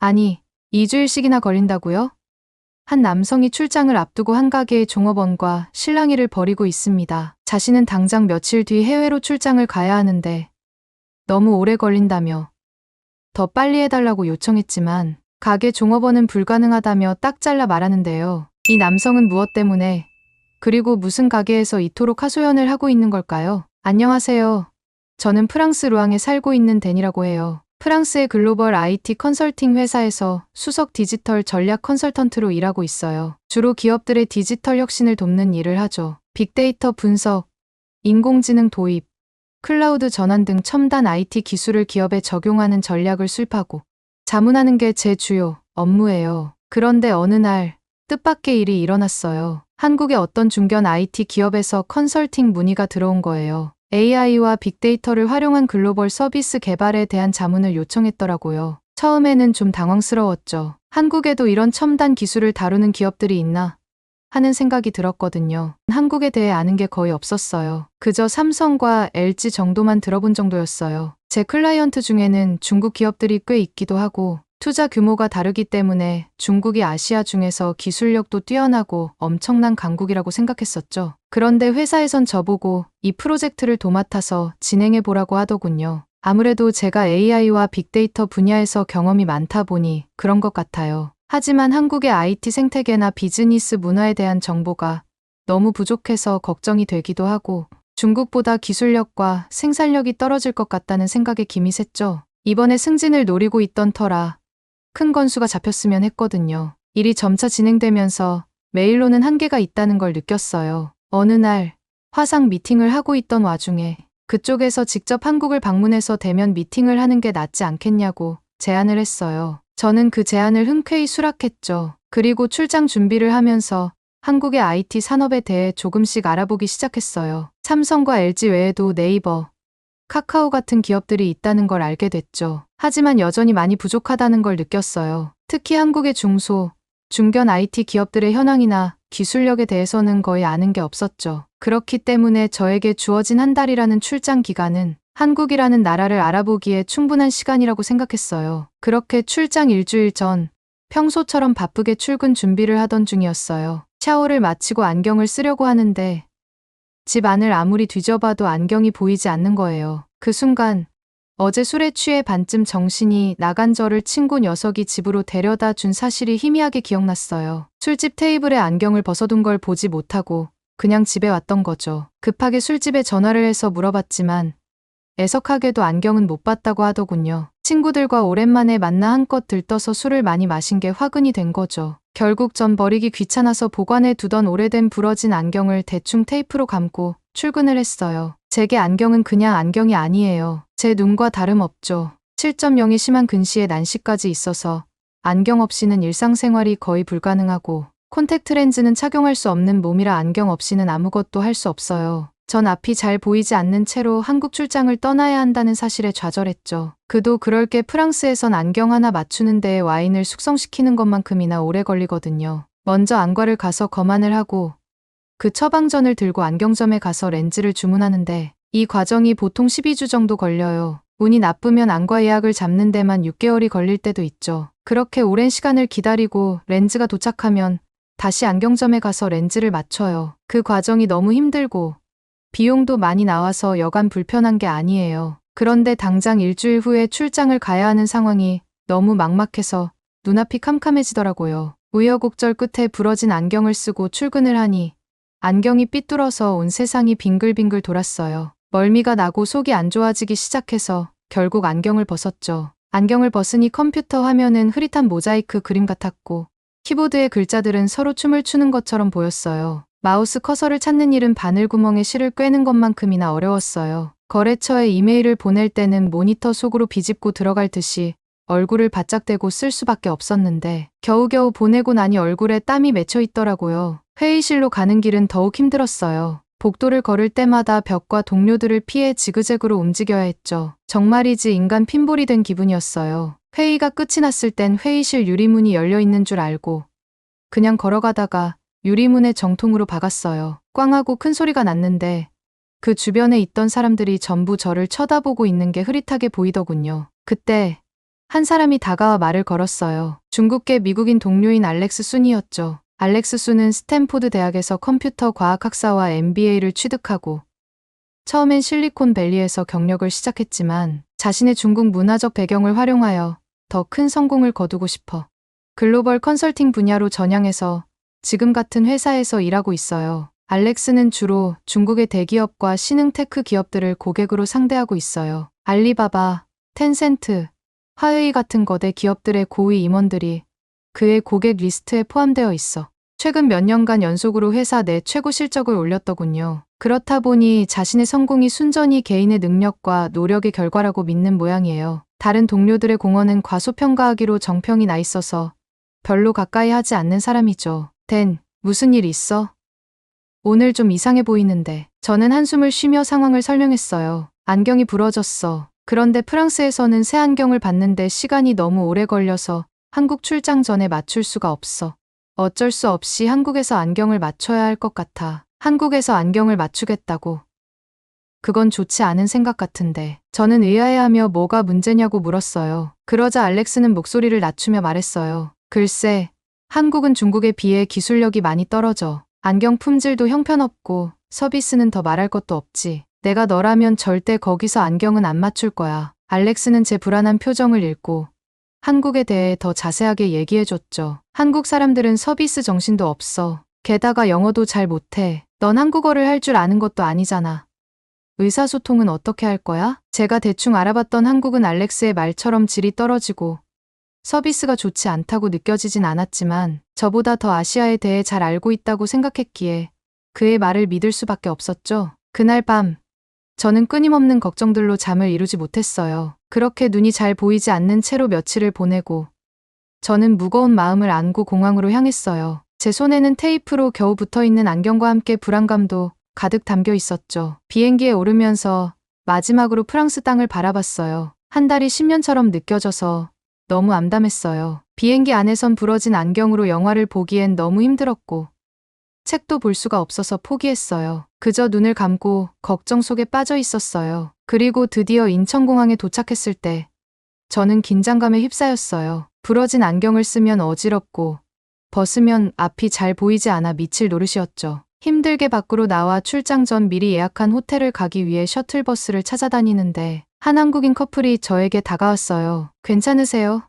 아니, 2주일씩이나 걸린다고요? 한 남성이 출장을 앞두고 한 가게의 종업원과 실랑이를 벌이고 있습니다. 자신은 당장 며칠 뒤 해외로 출장을 가야 하는데 너무 오래 걸린다며 더 빨리 해달라고 요청했지만 가게 종업원은 불가능하다며 딱 잘라 말하는데요. 이 남성은 무엇 때문에 그리고 무슨 가게에서 이토록 하소연을 하고 있는 걸까요? 안녕하세요. 저는 프랑스 루앙에 살고 있는 댄이라고 해요. 프랑스의 글로벌 IT 컨설팅 회사에서 수석 디지털 전략 컨설턴트로 일하고 있어요. 주로 기업들의 디지털 혁신을 돕는 일을 하죠. 빅데이터 분석, 인공지능 도입, 클라우드 전환 등 첨단 IT 기술을 기업에 적용하는 전략을 수립하고 자문하는 게 제 주요 업무예요. 그런데 어느 날 뜻밖의 일이 일어났어요. 한국의 어떤 중견 IT 기업에서 컨설팅 문의가 들어온 거예요. AI와 빅데이터를 활용한 글로벌 서비스 개발에 대한 자문을 요청했더라고요. 처음에는 좀 당황스러웠죠. 한국에도 이런 첨단 기술을 다루는 기업들이 있나 하는 생각이 들었거든요. 한국에 대해 아는 게 거의 없었어요. 그저 삼성과 LG 정도만 들어본 정도였어요. 제 클라이언트 중에는 중국 기업들이 꽤 있기도 하고 투자 규모가 다르기 때문에 중국이 아시아 중에서 기술력도 뛰어나고 엄청난 강국이라고 생각했었죠. 그런데 회사에선 저보고 이 프로젝트를 도맡아서 진행해 보라고 하더군요. 아무래도 제가 AI와 빅데이터 분야에서 경험이 많다 보니 그런 것 같아요. 하지만 한국의 IT 생태계나 비즈니스 문화에 대한 정보가 너무 부족해서 걱정이 되기도 하고 중국보다 기술력과 생산력이 떨어질 것 같다는 생각에 김이 샜죠. 이번에 승진을 노리고 있던 터라 큰 건수가 잡혔으면 했거든요. 일이 점차 진행되면서 메일로는 한계가 있다는 걸 느꼈어요. 어느 날 화상 미팅을 하고 있던 와중에 그쪽에서 직접 한국을 방문해서 대면 미팅을 하는 게 낫지 않겠냐고 제안을 했어요. 저는 그 제안을 흔쾌히 수락했죠. 그리고 출장 준비를 하면서 한국의 IT 산업에 대해 조금씩 알아보기 시작했어요. 삼성과 LG 외에도 네이버, 카카오 같은 기업들이 있다는 걸 알게 됐죠. 하지만 여전히 많이 부족하다는 걸 느꼈어요. 특히 한국의 중소, 중견 IT 기업들의 현황이나 기술력에 대해서는 거의 아는 게 없었죠. 그렇기 때문에 저에게 주어진 한 달이라는 출장 기간은 한국이라는 나라를 알아보기에 충분한 시간이라고 생각했어요. 그렇게 출장 일주일 전 평소처럼 바쁘게 출근 준비를 하던 중이었어요. 샤워를 마치고 안경을 쓰려고 하는데 집 안을 아무리 뒤져봐도 안경이 보이지 않는 거예요. 그 순간 어제 술에 취해 반쯤 정신이 나간 저를 친구 녀석이 집으로 데려다 준 사실이 희미하게 기억났어요. 술집 테이블에 안경을 벗어둔 걸 보지 못하고 그냥 집에 왔던 거죠. 급하게 술집에 전화를 해서 물어봤지만 애석하게도 안경은 못 봤다고 하더군요. 친구들과 오랜만에 만나 한껏 들떠서 술을 많이 마신 게 화근이 된 거죠. 결국 전 버리기 귀찮아서 보관해 두던 오래된 부러진 안경을 대충 테이프로 감고 출근을 했어요. 제게 안경은 그냥 안경이 아니에요. 제 눈과 다름없죠. 7.0이 심한 근시에 난시까지 있어서 안경 없이는 일상생활이 거의 불가능하고 콘택트 렌즈는 착용할 수 없는 몸이라 안경 없이는 아무것도 할 수 없어요. 전 앞이 잘 보이지 않는 채로 한국 출장을 떠나야 한다는 사실에 좌절했죠. 그도 그럴 게 프랑스에선 안경 하나 맞추는 데에 와인을 숙성시키는 것만큼이나 오래 걸리거든요. 먼저 안과를 가서 검안을 하고 그 처방전을 들고 안경점에 가서 렌즈를 주문하는데 이 과정이 보통 12주 정도 걸려요. 운이 나쁘면 안과 예약을 잡는 데만 6개월이 걸릴 때도 있죠. 그렇게 오랜 시간을 기다리고 렌즈가 도착하면 다시 안경점에 가서 렌즈를 맞춰요. 그 과정이 너무 힘들고 비용도 많이 나와서 여간 불편한 게 아니에요. 그런데 당장 일주일 후에 출장을 가야 하는 상황이 너무 막막해서 눈앞이 캄캄해지더라고요. 우여곡절 끝에 부러진 안경을 쓰고 출근을 하니 안경이 삐뚤어서 온 세상이 빙글빙글 돌았어요. 멀미가 나고 속이 안 좋아지기 시작해서 결국 안경을 벗었죠. 안경을 벗으니 컴퓨터 화면은 흐릿한 모자이크 그림 같았고 키보드의 글자들은 서로 춤을 추는 것처럼 보였어요. 마우스 커서를 찾는 일은 바늘구멍에 실을 꿰는 것만큼이나 어려웠어요. 거래처에 이메일을 보낼 때는 모니터 속으로 비집고 들어갈 듯이 얼굴을 바짝 대고 쓸 수밖에 없었는데 겨우겨우 보내고 나니 얼굴에 땀이 맺혀 있더라고요. 회의실로 가는 길은 더욱 힘들었어요. 복도를 걸을 때마다 벽과 동료들을 피해 지그재그로 움직여야 했죠. 정말이지 인간 핀볼이 된 기분이었어요. 회의가 끝이 났을 땐 회의실 유리문이 열려 있는 줄 알고 그냥 걸어가다가 유리문에 정통으로 박았어요. 꽝하고 큰 소리가 났는데 그 주변에 있던 사람들이 전부 저를 쳐다보고 있는 게 흐릿하게 보이더군요. 그때 한 사람이 다가와 말을 걸었어요. 중국계 미국인 동료인 알렉스 순이었죠. 알렉스 순은 스탠포드 대학에서 컴퓨터 과학학사와 MBA를 취득하고 처음엔 실리콘밸리에서 경력을 시작했지만 자신의 중국 문화적 배경을 활용하여 더 큰 성공을 거두고 싶어 글로벌 컨설팅 분야로 전향해서 지금 같은 회사에서 일하고 있어요. 알렉스는 주로 중국의 대기업과 신흥 테크 기업들을 고객으로 상대하고 있어요. 알리바바, 텐센트, 화웨이 같은 거대 기업들의 고위 임원들이 그의 고객 리스트에 포함되어 있어 최근 몇 년간 연속으로 회사 내 최고 실적을 올렸더군요. 그렇다 보니 자신의 성공이 순전히 개인의 능력과 노력의 결과라고 믿는 모양이에요. 다른 동료들의 공헌은 과소평가하기로 정평이 나 있어서 별로 가까이 하지 않는 사람이죠. 댄, 무슨 일 있어? 오늘 좀 이상해 보이는데. 저는 한숨을 쉬며 상황을 설명했어요. 안경이 부러졌어. 그런데 프랑스에서는 새 안경을 받는데 시간이 너무 오래 걸려서 한국 출장 전에 맞출 수가 없어. 어쩔 수 없이 한국에서 안경을 맞춰야 할 것 같아. 한국에서 안경을 맞추겠다고. 그건 좋지 않은 생각 같은데. 저는 의아해하며 뭐가 문제냐고 물었어요. 그러자 알렉스는 목소리를 낮추며 말했어요. 글쎄, 한국은 중국에 비해 기술력이 많이 떨어져. 안경 품질도 형편없고 서비스는 더 말할 것도 없지. 내가 너라면 절대 거기서 안경은 안 맞출 거야. 알렉스는 제 불안한 표정을 읽고 한국에 대해 더 자세하게 얘기해줬죠. 한국 사람들은 서비스 정신도 없어. 게다가 영어도 잘 못해. 넌 한국어를 할 줄 아는 것도 아니잖아. 의사소통은 어떻게 할 거야? 제가 대충 알아봤던 한국은 알렉스의 말처럼 질이 떨어지고 서비스가 좋지 않다고 느껴지진 않았지만 저보다 더 아시아에 대해 잘 알고 있다고 생각했기에 그의 말을 믿을 수밖에 없었죠. 그날 밤 저는 끊임없는 걱정들로 잠을 이루지 못했어요. 그렇게 눈이 잘 보이지 않는 채로 며칠을 보내고 저는 무거운 마음을 안고 공항으로 향했어요. 제 손에는 테이프로 겨우 붙어있는 안경과 함께 불안감도 가득 담겨 있었죠. 비행기에 오르면서 마지막으로 프랑스 땅을 바라봤어요. 한 달이 10년처럼 느껴져서 너무 암담했어요. 비행기 안에선 부러진 안경으로 영화를 보기엔 너무 힘들었고 책도 볼 수가 없어서 포기했어요. 그저 눈을 감고 걱정 속에 빠져 있었어요. 그리고 드디어 인천공항에 도착했을 때 저는 긴장감에 휩싸였어요. 부러진 안경을 쓰면 어지럽고 벗으면 앞이 잘 보이지 않아 미칠 노릇이었죠. 힘들게 밖으로 나와 출장 전 미리 예약한 호텔을 가기 위해 셔틀버스를 찾아다니는데 한 한국인 커플이 저에게 다가왔어요. 괜찮으세요?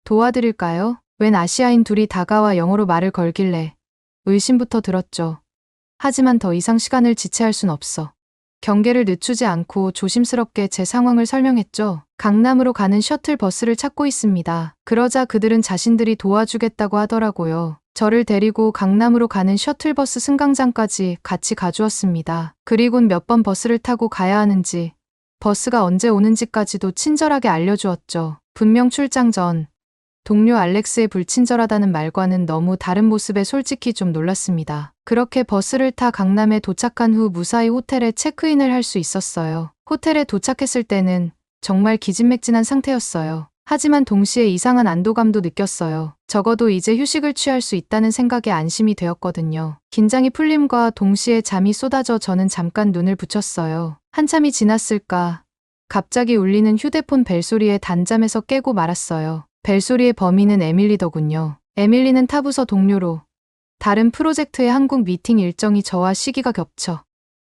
도와드릴까요? 웬 아시아인 둘이 다가와 영어로 말을 걸길래 의심부터 들었죠. 하지만 더 이상 시간을 지체할 순 없어. 경계를 늦추지 않고 조심스럽게 제 상황을 설명했죠. 강남으로 가는 셔틀버스를 찾고 있습니다. 그러자 그들은 자신들이 도와주겠다고 하더라고요. 저를 데리고 강남으로 가는 셔틀버스 승강장까지 같이 가주었습니다. 그리곤 몇 번 버스를 타고 가야 하는지, 버스가 언제 오는지까지도 친절하게 알려주었죠. 분명 출장 전 동료 알렉스의 불친절하다는 말과는 너무 다른 모습에 솔직히 좀 놀랐습니다. 그렇게 버스를 타 강남에 도착한 후 무사히 호텔에 체크인을 할 수 있었어요. 호텔에 도착했을 때는 정말 기진맥진한 상태였어요. 하지만 동시에 이상한 안도감도 느꼈어요. 적어도 이제 휴식을 취할 수 있다는 생각에 안심이 되었거든요. 긴장이 풀림과 동시에 잠이 쏟아져 저는 잠깐 눈을 붙였어요. 한참이 지났을까 갑자기 울리는 휴대폰 벨소리에 단잠에서 깨고 말았어요. 벨소리의 범인은 에밀리더군요. 에밀리는 타부서 동료로 다른 프로젝트의 한국 미팅 일정이 저와 시기가 겹쳐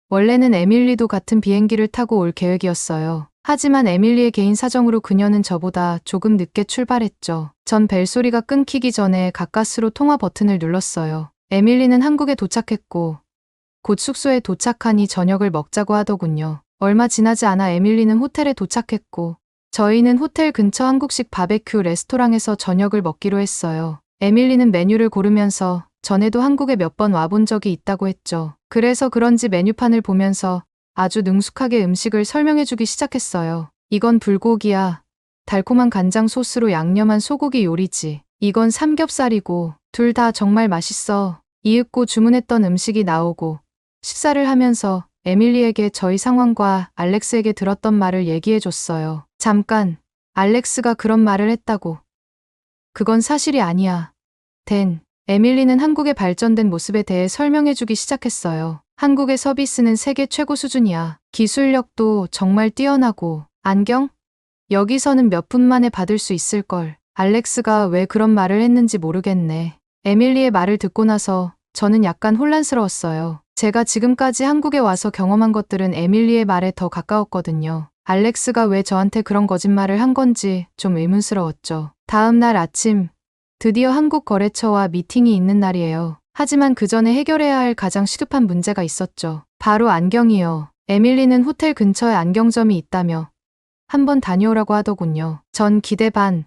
원래는 에밀리도 같은 비행기를 타고 올 계획이었어요. 하지만 에밀리의 개인 사정으로 그녀는 저보다 조금 늦게 출발했죠. 전 벨소리가 끊기기 전에 가까스로 통화 버튼을 눌렀어요. 에밀리는 한국에 도착했고 곧 숙소에 도착하니 저녁을 먹자고 하더군요. 얼마 지나지 않아 에밀리는 호텔에 도착했고 저희는 호텔 근처 한국식 바베큐 레스토랑에서 저녁을 먹기로 했어요. 에밀리는 메뉴를 고르면서 전에도 한국에 몇 번 와본 적이 있다고 했죠. 그래서 그런지 메뉴판을 보면서 아주 능숙하게 음식을 설명해주기 시작했어요. 이건 불고기야. 달콤한 간장 소스로 양념한 소고기 요리지. 이건 삼겹살이고 둘 다 정말 맛있어. 이윽고 주문했던 음식이 나오고 식사를 하면서 에밀리에게 저희 상황과 알렉스에게 들었던 말을 얘기해줬어요. 잠깐, 알렉스가 그런 말을 했다고. 그건 사실이 아니야. 댄, 에밀리는 한국의 발전된 모습에 대해 설명해주기 시작했어요. 한국의 서비스는 세계 최고 수준이야. 기술력도 정말 뛰어나고. 안경? 여기서는 몇 분 만에 받을 수 있을걸. 알렉스가 왜 그런 말을 했는지 모르겠네. 에밀리의 말을 듣고 나서 저는 약간 혼란스러웠어요. 제가 지금까지 한국에 와서 경험한 것들은 에밀리의 말에 더 가까웠거든요. 알렉스가 왜 저한테 그런 거짓말을 한 건지 좀 의문스러웠죠. 다음 날 아침, 드디어 한국 거래처와 미팅이 있는 날이에요. 하지만 그 전에 해결해야 할 가장 시급한 문제가 있었죠. 바로 안경이요. 에밀리는 호텔 근처에 안경점이 있다며 한번 다녀오라고 하더군요. 전 기대 반,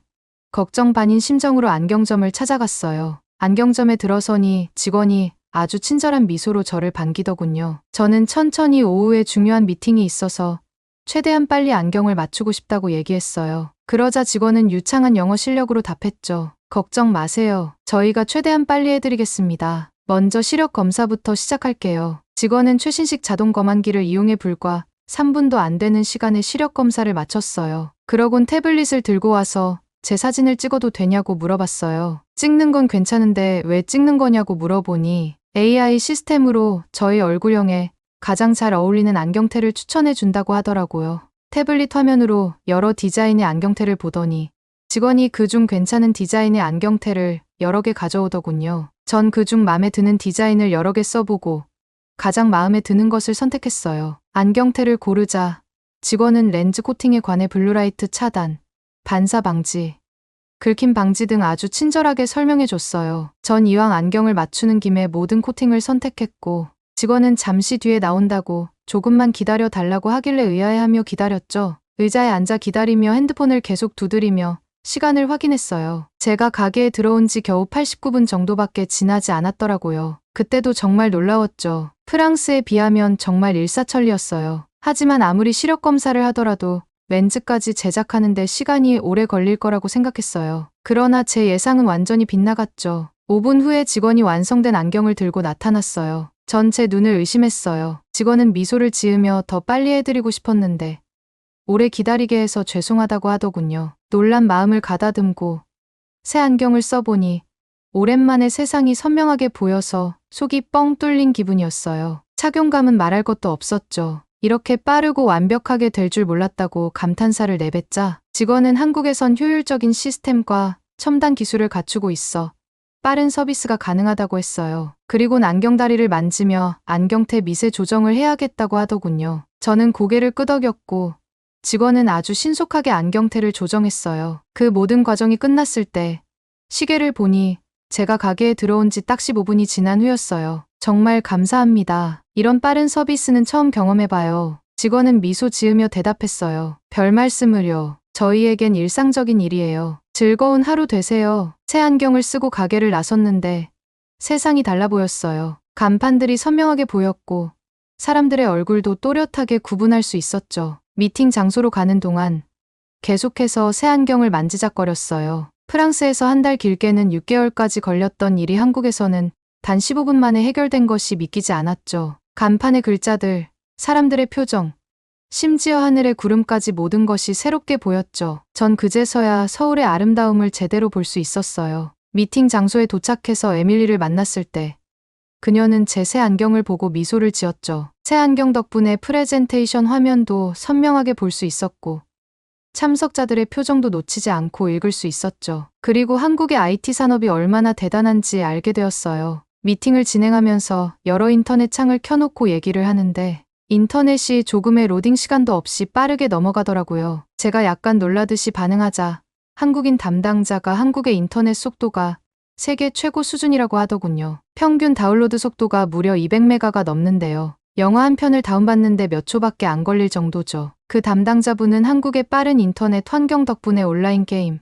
걱정 반인 심정으로 안경점을 찾아갔어요. 안경점에 들어서니 직원이 아주 친절한 미소로 저를 반기더군요. 저는 천천히 오후에 중요한 미팅이 있어서 최대한 빨리 안경을 맞추고 싶다고 얘기했어요. 그러자 직원은 유창한 영어 실력으로 답했죠. 걱정 마세요. 저희가 최대한 빨리 해드리겠습니다. 먼저 시력 검사부터 시작할게요. 직원은 최신식 자동 검안기를 이용해 불과 3분도 안 되는 시간에 시력 검사를 마쳤어요. 그러곤 태블릿을 들고 와서 제 사진을 찍어도 되냐고 물어봤어요. 찍는 건 괜찮은데 왜 찍는 거냐고 물어보니 AI 시스템으로 저희 얼굴형에 가장 잘 어울리는 안경테를 추천해 준다고 하더라고요. 태블릿 화면으로 여러 디자인의 안경테를 보더니 직원이 그중 괜찮은 디자인의 안경테를 여러 개 가져오더군요. 전 그중 마음에 드는 디자인을 여러 개 써보고 가장 마음에 드는 것을 선택했어요. 안경테를 고르자 직원은 렌즈 코팅에 관해 블루라이트 차단, 반사 방지, 긁힘 방지 등 아주 친절하게 설명해 줬어요. 전 이왕 안경을 맞추는 김에 모든 코팅을 선택했고 직원은 잠시 뒤에 나온다고 조금만 기다려 달라고 하길래 의아해하며 기다렸죠. 의자에 앉아 기다리며 핸드폰을 계속 두드리며 시간을 확인했어요. 제가 가게에 들어온 지 겨우 89분 정도밖에 지나지 않았더라고요. 그때도 정말 놀라웠죠. 프랑스에 비하면 정말 일사천리였어요. 하지만 아무리 시력 검사를 하더라도 렌즈까지 제작하는데 시간이 오래 걸릴 거라고 생각했어요. 그러나 제 예상은 완전히 빗나갔죠. 5분 후에 직원이 완성된 안경을 들고 나타났어요. 전 제 눈을 의심했어요. 직원은 미소를 지으며 더 빨리 해드리고 싶었는데 오래 기다리게 해서 죄송하다고 하더군요. 놀란 마음을 가다듬고 새 안경을 써보니 오랜만에 세상이 선명하게 보여서 속이 뻥 뚫린 기분이었어요. 착용감은 말할 것도 없었죠. 이렇게 빠르고 완벽하게 될 줄 몰랐다고 감탄사를 내뱉자 직원은 한국에선 효율적인 시스템과 첨단 기술을 갖추고 있어 빠른 서비스가 가능하다고 했어요. 그리곤 안경다리를 만지며 안경테 미세 조정을 해야겠다고 하더군요. 저는 고개를 끄덕였고 직원은 아주 신속하게 안경테를 조정했어요. 그 모든 과정이 끝났을 때 시계를 보니 제가 가게에 들어온 지 딱 15분이 지난 후였어요. 정말 감사합니다. 이런 빠른 서비스는 처음 경험해봐요. 직원은 미소 지으며 대답했어요. 별 말씀을요. 저희에겐 일상적인 일이에요. 즐거운 하루 되세요. 새 안경을 쓰고 가게를 나섰는데 세상이 달라 보였어요. 간판들이 선명하게 보였고 사람들의 얼굴도 또렷하게 구분할 수 있었죠. 미팅 장소로 가는 동안 계속해서 새 안경을 만지작거렸어요. 프랑스에서 한 달 길게는 6개월까지 걸렸던 일이 한국에서는 단 15분 만에 해결된 것이 믿기지 않았죠. 간판의 글자들, 사람들의 표정, 심지어 하늘의 구름까지 모든 것이 새롭게 보였죠. 전 그제서야 서울의 아름다움을 제대로 볼 수 있었어요. 미팅 장소에 도착해서 에밀리를 만났을 때 그녀는 제 새 안경을 보고 미소를 지었죠. 새 안경 덕분에 프레젠테이션 화면도 선명하게 볼 수 있었고 참석자들의 표정도 놓치지 않고 읽을 수 있었죠. 그리고 한국의 IT 산업이 얼마나 대단한지 알게 되었어요. 미팅을 진행하면서 여러 인터넷 창을 켜놓고 얘기를 하는데 인터넷이 조금의 로딩 시간도 없이 빠르게 넘어가더라고요. 제가 약간 놀라듯이 반응하자 한국인 담당자가 한국의 인터넷 속도가 세계 최고 수준이라고 하더군요. 평균 다운로드 속도가 무려 200메가가 넘는데요. 영화 한 편을 다운받는데 몇 초밖에 안 걸릴 정도죠. 그 담당자분은 한국의 빠른 인터넷 환경 덕분에 온라인 게임,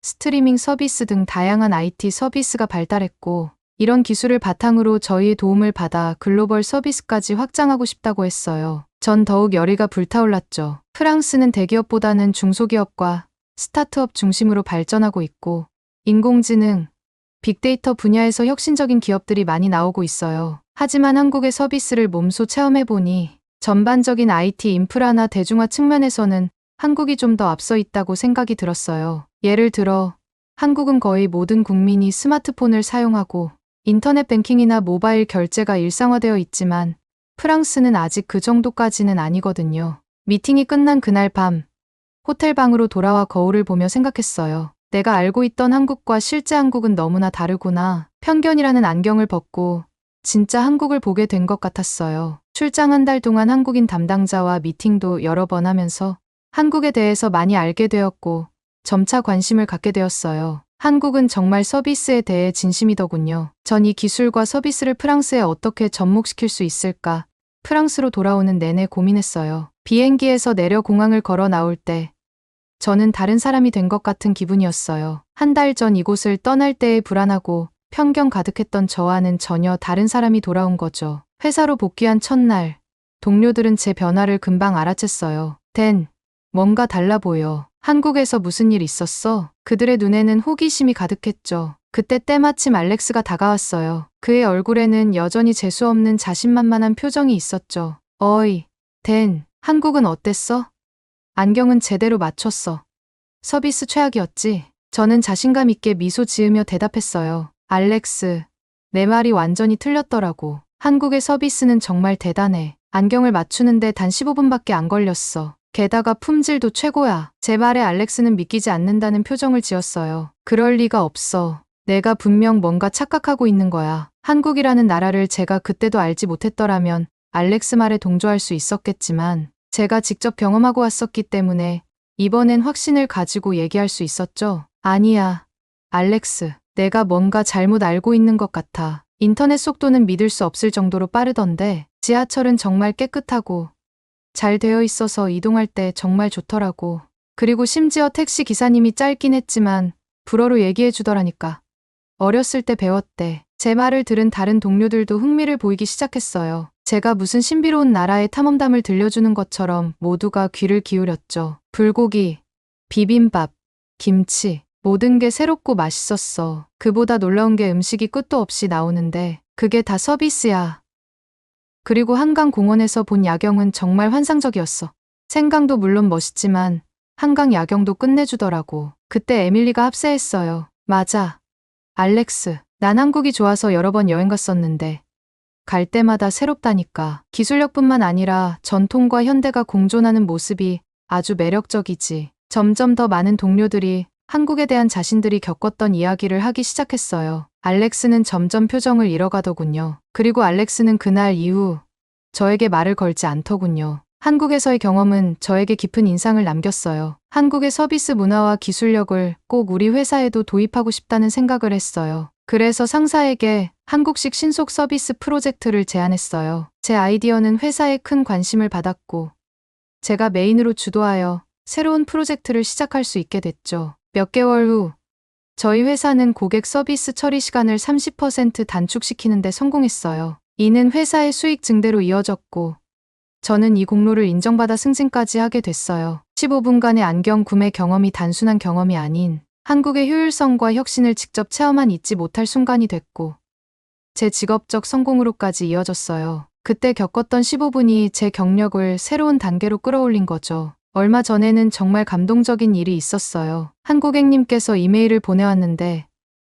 스트리밍 서비스 등 다양한 IT 서비스가 발달했고 이런 기술을 바탕으로 저희의 도움을 받아 글로벌 서비스까지 확장하고 싶다고 했어요. 전 더욱 열의가 불타올랐죠. 프랑스는 대기업보다는 중소기업과 스타트업 중심으로 발전하고 있고 인공지능, 빅데이터 분야에서 혁신적인 기업들이 많이 나오고 있어요. 하지만 한국의 서비스를 몸소 체험해보니 전반적인 IT 인프라나 대중화 측면에서는 한국이 좀 더 앞서 있다고 생각이 들었어요. 예를 들어 한국은 거의 모든 국민이 스마트폰을 사용하고 인터넷 뱅킹이나 모바일 결제가 일상화되어 있지만 프랑스는 아직 그 정도까지는 아니거든요. 미팅이 끝난 그날 밤 호텔 방으로 돌아와 거울을 보며 생각했어요. 내가 알고 있던 한국과 실제 한국은 너무나 다르구나. 편견이라는 안경을 벗고 진짜 한국을 보게 된 것 같았어요. 출장 한 달 동안 한국인 담당자와 미팅도 여러 번 하면서 한국에 대해서 많이 알게 되었고 점차 관심을 갖게 되었어요. 한국은 정말 서비스에 대해 진심이더군요. 전 이 기술과 서비스를 프랑스에 어떻게 접목시킬 수 있을까? 프랑스로 돌아오는 내내 고민했어요. 비행기에서 내려 공항을 걸어 나올 때 저는 다른 사람이 된 것 같은 기분이었어요. 한 달 전 이곳을 떠날 때의 불안하고 편견 가득했던 저와는 전혀 다른 사람이 돌아온 거죠. 회사로 복귀한 첫날, 동료들은 제 변화를 금방 알아챘어요. 댄, 뭔가 달라 보여. 한국에서 무슨 일 있었어? 그들의 눈에는 호기심이 가득했죠. 그때 때마침 알렉스가 다가왔어요. 그의 얼굴에는 여전히 재수없는 자신만만한 표정이 있었죠. 어이, 댄, 한국은 어땠어? 안경은 제대로 맞췄어. 서비스 최악이었지? 저는 자신감 있게 미소 지으며 대답했어요. 알렉스, 내 말이 완전히 틀렸더라고. 한국의 서비스는 정말 대단해. 안경을 맞추는데 단 15분밖에 안 걸렸어. 게다가 품질도 최고야. 제 말에 알렉스는 믿기지 않는다는 표정을 지었어요. 그럴 리가 없어. 내가 분명 뭔가 착각하고 있는 거야. 한국이라는 나라를 제가 그때도 알지 못했더라면 알렉스 말에 동조할 수 있었겠지만 제가 직접 경험하고 왔었기 때문에 이번엔 확신을 가지고 얘기할 수 있었죠. 아니야, 알렉스. 내가 뭔가 잘못 알고 있는 것 같아. 인터넷 속도는 믿을 수 없을 정도로 빠르던데 지하철은 정말 깨끗하고 잘 되어 있어서 이동할 때 정말 좋더라고. 그리고 심지어 택시 기사님이 짧긴 했지만 불어로 얘기해 주더라니까. 어렸을 때 배웠대. 제 말을 들은 다른 동료들도 흥미를 보이기 시작했어요. 제가 무슨 신비로운 나라의 탐험담을 들려주는 것처럼 모두가 귀를 기울였죠. 불고기, 비빔밥, 김치, 모든 게 새롭고 맛있었어. 그보다 놀라운 게 음식이 끝도 없이 나오는데 그게 다 서비스야. 그리고 한강 공원에서 본 야경은 정말 환상적이었어. 생강도 물론 멋있지만 한강 야경도 끝내주더라고. 그때 에밀리가 합세했어요. 맞아. 알렉스, 난 한국이 좋아서 여러 번 여행 갔었는데 갈 때마다 새롭다니까. 기술력뿐만 아니라 전통과 현대가 공존하는 모습이 아주 매력적이지. 점점 더 많은 동료들이 한국에 대한 자신들이 겪었던 이야기를 하기 시작했어요. 알렉스는 점점 표정을 잃어가더군요. 그리고 알렉스는 그날 이후 저에게 말을 걸지 않더군요. 한국에서의 경험은 저에게 깊은 인상을 남겼어요. 한국의 서비스 문화와 기술력을 꼭 우리 회사에도 도입하고 싶다는 생각을 했어요. 그래서 상사에게 한국식 신속 서비스 프로젝트를 제안했어요. 제 아이디어는 회사에 큰 관심을 받았고 제가 메인으로 주도하여 새로운 프로젝트를 시작할 수 있게 됐죠. 몇 개월 후 저희 회사는 고객 서비스 처리 시간을 30% 단축시키는 데 성공했어요. 이는 회사의 수익 증대로 이어졌고 저는 이 공로를 인정받아 승진까지 하게 됐어요. 15분간의 안경 구매 경험이 단순한 경험이 아닌 한국의 효율성과 혁신을 직접 체험한 잊지 못할 순간이 됐고 제 직업적 성공으로까지 이어졌어요. 그때 겪었던 15분이 제 경력을 새로운 단계로 끌어올린 거죠. 얼마 전에는 정말 감동적인 일이 있었어요. 한 고객님께서 이메일을 보내왔는데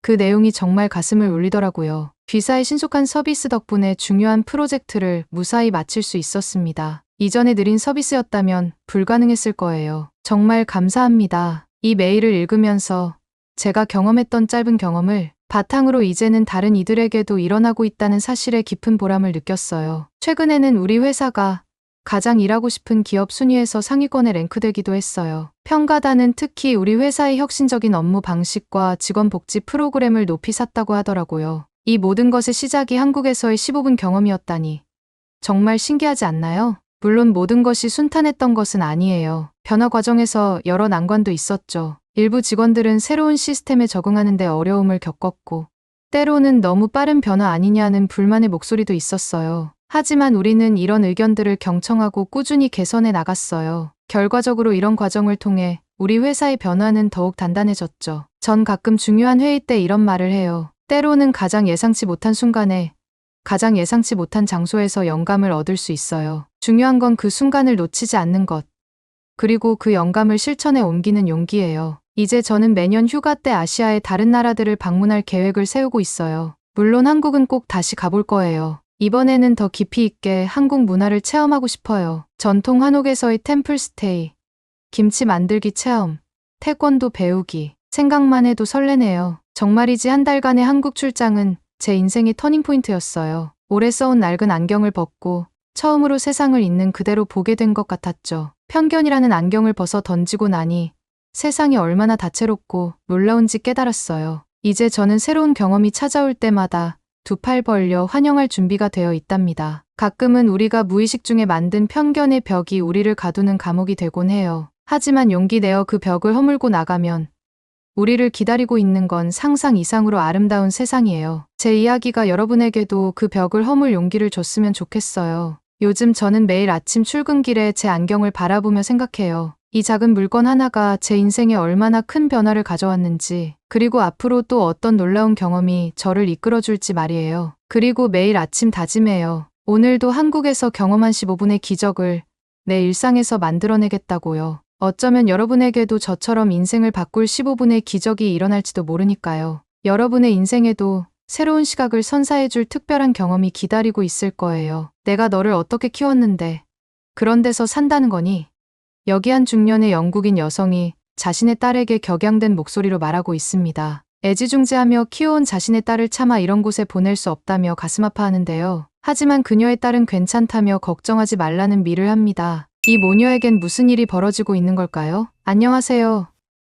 그 내용이 정말 가슴을 울리더라고요. 귀사의 신속한 서비스 덕분에 중요한 프로젝트를 무사히 마칠 수 있었습니다. 이전에 느린 서비스였다면 불가능했을 거예요. 정말 감사합니다. 이 메일을 읽으면서 제가 경험했던 짧은 경험을 바탕으로 이제는 다른 이들에게도 일어나고 있다는 사실에 깊은 보람을 느꼈어요. 최근에는 우리 회사가 가장 일하고 싶은 기업 순위에서 상위권에 랭크되기도 했어요. 평가단은 특히 우리 회사의 혁신적인 업무 방식과 직원 복지 프로그램을 높이 샀다고 하더라고요. 이 모든 것의 시작이 한국에서의 15분 경험이었다니 정말 신기하지 않나요? 물론 모든 것이 순탄했던 것은 아니에요. 변화 과정에서 여러 난관도 있었죠. 일부 직원들은 새로운 시스템에 적응하는 데 어려움을 겪었고 때로는 너무 빠른 변화 아니냐는 불만의 목소리도 있었어요. 하지만 우리는 이런 의견들을 경청하고 꾸준히 개선해 나갔어요. 결과적으로 이런 과정을 통해 우리 회사의 변화는 더욱 단단해졌죠. 전 가끔 중요한 회의 때 이런 말을 해요. 때로는 가장 예상치 못한 순간에 가장 예상치 못한 장소에서 영감을 얻을 수 있어요. 중요한 건 그 순간을 놓치지 않는 것. 그리고 그 영감을 실천에 옮기는 용기예요. 이제 저는 매년 휴가 때 아시아의 다른 나라들을 방문할 계획을 세우고 있어요. 물론 한국은 꼭 다시 가볼 거예요. 이번에는 더 깊이 있게 한국 문화를 체험하고 싶어요. 전통 한옥에서의 템플 스테이, 김치 만들기 체험, 태권도 배우기. 생각만 해도 설레네요. 정말이지 한 달간의 한국 출장은 제 인생의 터닝포인트였어요. 오래 써온 낡은 안경을 벗고 처음으로 세상을 있는 그대로 보게 된 것 같았죠. 편견이라는 안경을 벗어 던지고 나니 세상이 얼마나 다채롭고 놀라운지 깨달았어요. 이제 저는 새로운 경험이 찾아올 때마다 두 팔 벌려 환영할 준비가 되어 있답니다. 가끔은 우리가 무의식 중에 만든 편견의 벽이 우리를 가두는 감옥이 되곤 해요. 하지만 용기 내어 그 벽을 허물고 나가면 우리를 기다리고 있는 건 상상 이상으로 아름다운 세상이에요. 제 이야기가 여러분에게도 그 벽을 허물 용기를 줬으면 좋겠어요. 요즘 저는 매일 아침 출근길에 제 안경을 바라보며 생각해요. 이 작은 물건 하나가 제 인생에 얼마나 큰 변화를 가져왔는지, 그리고 앞으로 또 어떤 놀라운 경험이 저를 이끌어줄지 말이에요. 그리고 매일 아침 다짐해요. 오늘도 한국에서 경험한 15분의 기적을 내 일상에서 만들어내겠다고요. 어쩌면 여러분에게도 저처럼 인생을 바꿀 15분의 기적이 일어날지도 모르니까요. 여러분의 인생에도 새로운 시각을 선사해줄 특별한 경험이 기다리고 있을 거예요. 내가 너를 어떻게 키웠는데 그런 데서 산다는 거니? 여기 한 중년의 영국인 여성이 자신의 딸에게 격양된 목소리로 말하고 있습니다. 애지중지하며 키워온 자신의 딸을 차마 이런 곳에 보낼 수 없다며 가슴 아파하는데요. 하지만 그녀의 딸은 괜찮다며 걱정하지 말라는 말을 합니다. 이 모녀에겐 무슨 일이 벌어지고 있는 걸까요? 안녕하세요.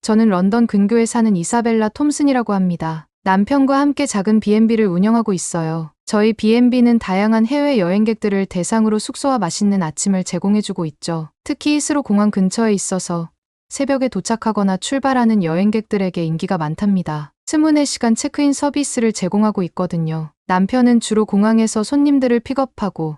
저는 런던 근교에 사는 이사벨라 톰슨이라고 합니다. 남편과 함께 작은 B&B를 운영하고 있어요. 저희 B&B는 다양한 해외 여행객들을 대상으로 숙소와 맛있는 아침을 제공해주고 있죠. 특히 히스로 공항 근처에 있어서 새벽에 도착하거나 출발하는 여행객들에게 인기가 많답니다. 24시간 체크인 서비스를 제공하고 있거든요. 남편은 주로 공항에서 손님들을 픽업하고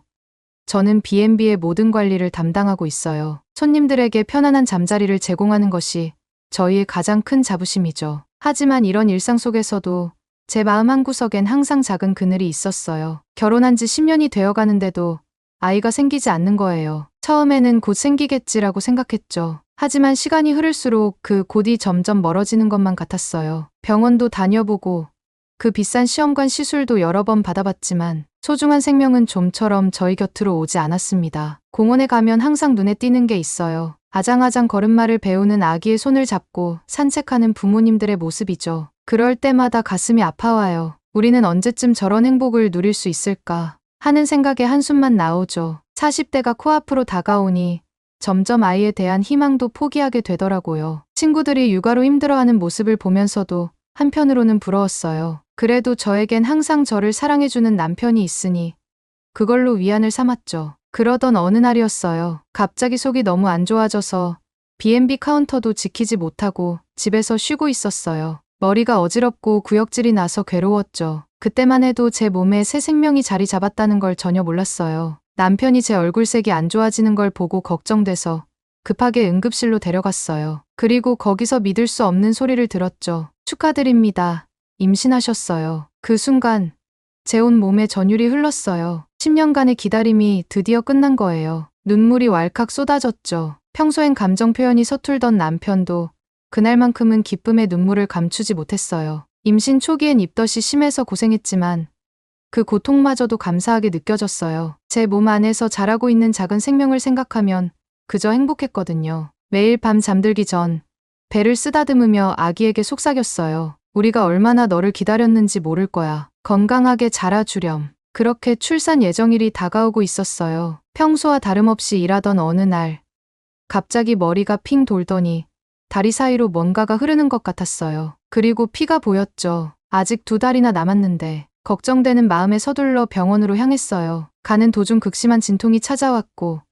저는 B&B의 모든 관리를 담당하고 있어요. 손님들에게 편안한 잠자리를 제공하는 것이 저희의 가장 큰 자부심이죠. 하지만 이런 일상 속에서도 제 마음 한구석엔 항상 작은 그늘이 있었어요. 결혼한 지 10년이 되어 가는데도 아이가 생기지 않는 거예요. 처음에는 곧 생기겠지라고 생각했죠. 하지만 시간이 흐를수록 그 곧이 점점 멀어지는 것만 같았어요. 병원도 다녀보고 그 비싼 시험관 시술도 여러 번 받아봤지만 소중한 생명은 좀처럼 저희 곁으로 오지 않았습니다. 공원에 가면 항상 눈에 띄는 게 있어요. 아장아장 걸음마를 배우는 아기의 손을 잡고 산책하는 부모님들의 모습이죠. 그럴 때마다 가슴이 아파와요. 우리는 언제쯤 저런 행복을 누릴 수 있을까 하는 생각에 한숨만 나오죠. 40대가 코앞으로 다가오니 점점 아이에 대한 희망도 포기하게 되더라고요. 친구들이 육아로 힘들어하는 모습을 보면서도 한편으로는 부러웠어요. 그래도 저에겐 항상 저를 사랑해주는 남편이 있으니 그걸로 위안을 삼았죠. 그러던 어느 날이었어요. 갑자기 속이 너무 안 좋아져서 B&B 카운터도 지키지 못하고 집에서 쉬고 있었어요. 머리가 어지럽고 구역질이 나서 괴로웠죠. 그때만 해도 제 몸에 새 생명이 자리 잡았다는 걸 전혀 몰랐어요. 남편이 제 얼굴색이 안 좋아지는 걸 보고 걱정돼서 급하게 응급실로 데려갔어요. 그리고 거기서 믿을 수 없는 소리를 들었죠. 축하드립니다. 임신하셨어요. 그 순간 제 온 몸에 전율이 흘렀어요. 10년간의 기다림이 드디어 끝난 거예요. 눈물이 왈칵 쏟아졌죠. 평소엔 감정 표현이 서툴던 남편도 그날만큼은 기쁨의 눈물을 감추지 못했어요. 임신 초기엔 입덧이 심해서 고생했지만 그 고통마저도 감사하게 느껴졌어요. 제 몸 안에서 자라고 있는 작은 생명을 생각하면 그저 행복했거든요. 매일 밤 잠들기 전 배를 쓰다듬으며 아기에게 속삭였어요. 우리가 얼마나 너를 기다렸는지 모를 거야. 건강하게 자라주렴. 그렇게 출산 예정일이 다가오고 있었어요. 평소와 다름없이 일하던 어느 날 갑자기 머리가 핑 돌더니 다리 사이로 뭔가가 흐르는 것 같았어요. 그리고 피가 보였죠. 아직 2달이나 남았는데 걱정되는 마음에 서둘러 병원으로 향했어요. 가는 도중 극심한 진통이 찾아왔고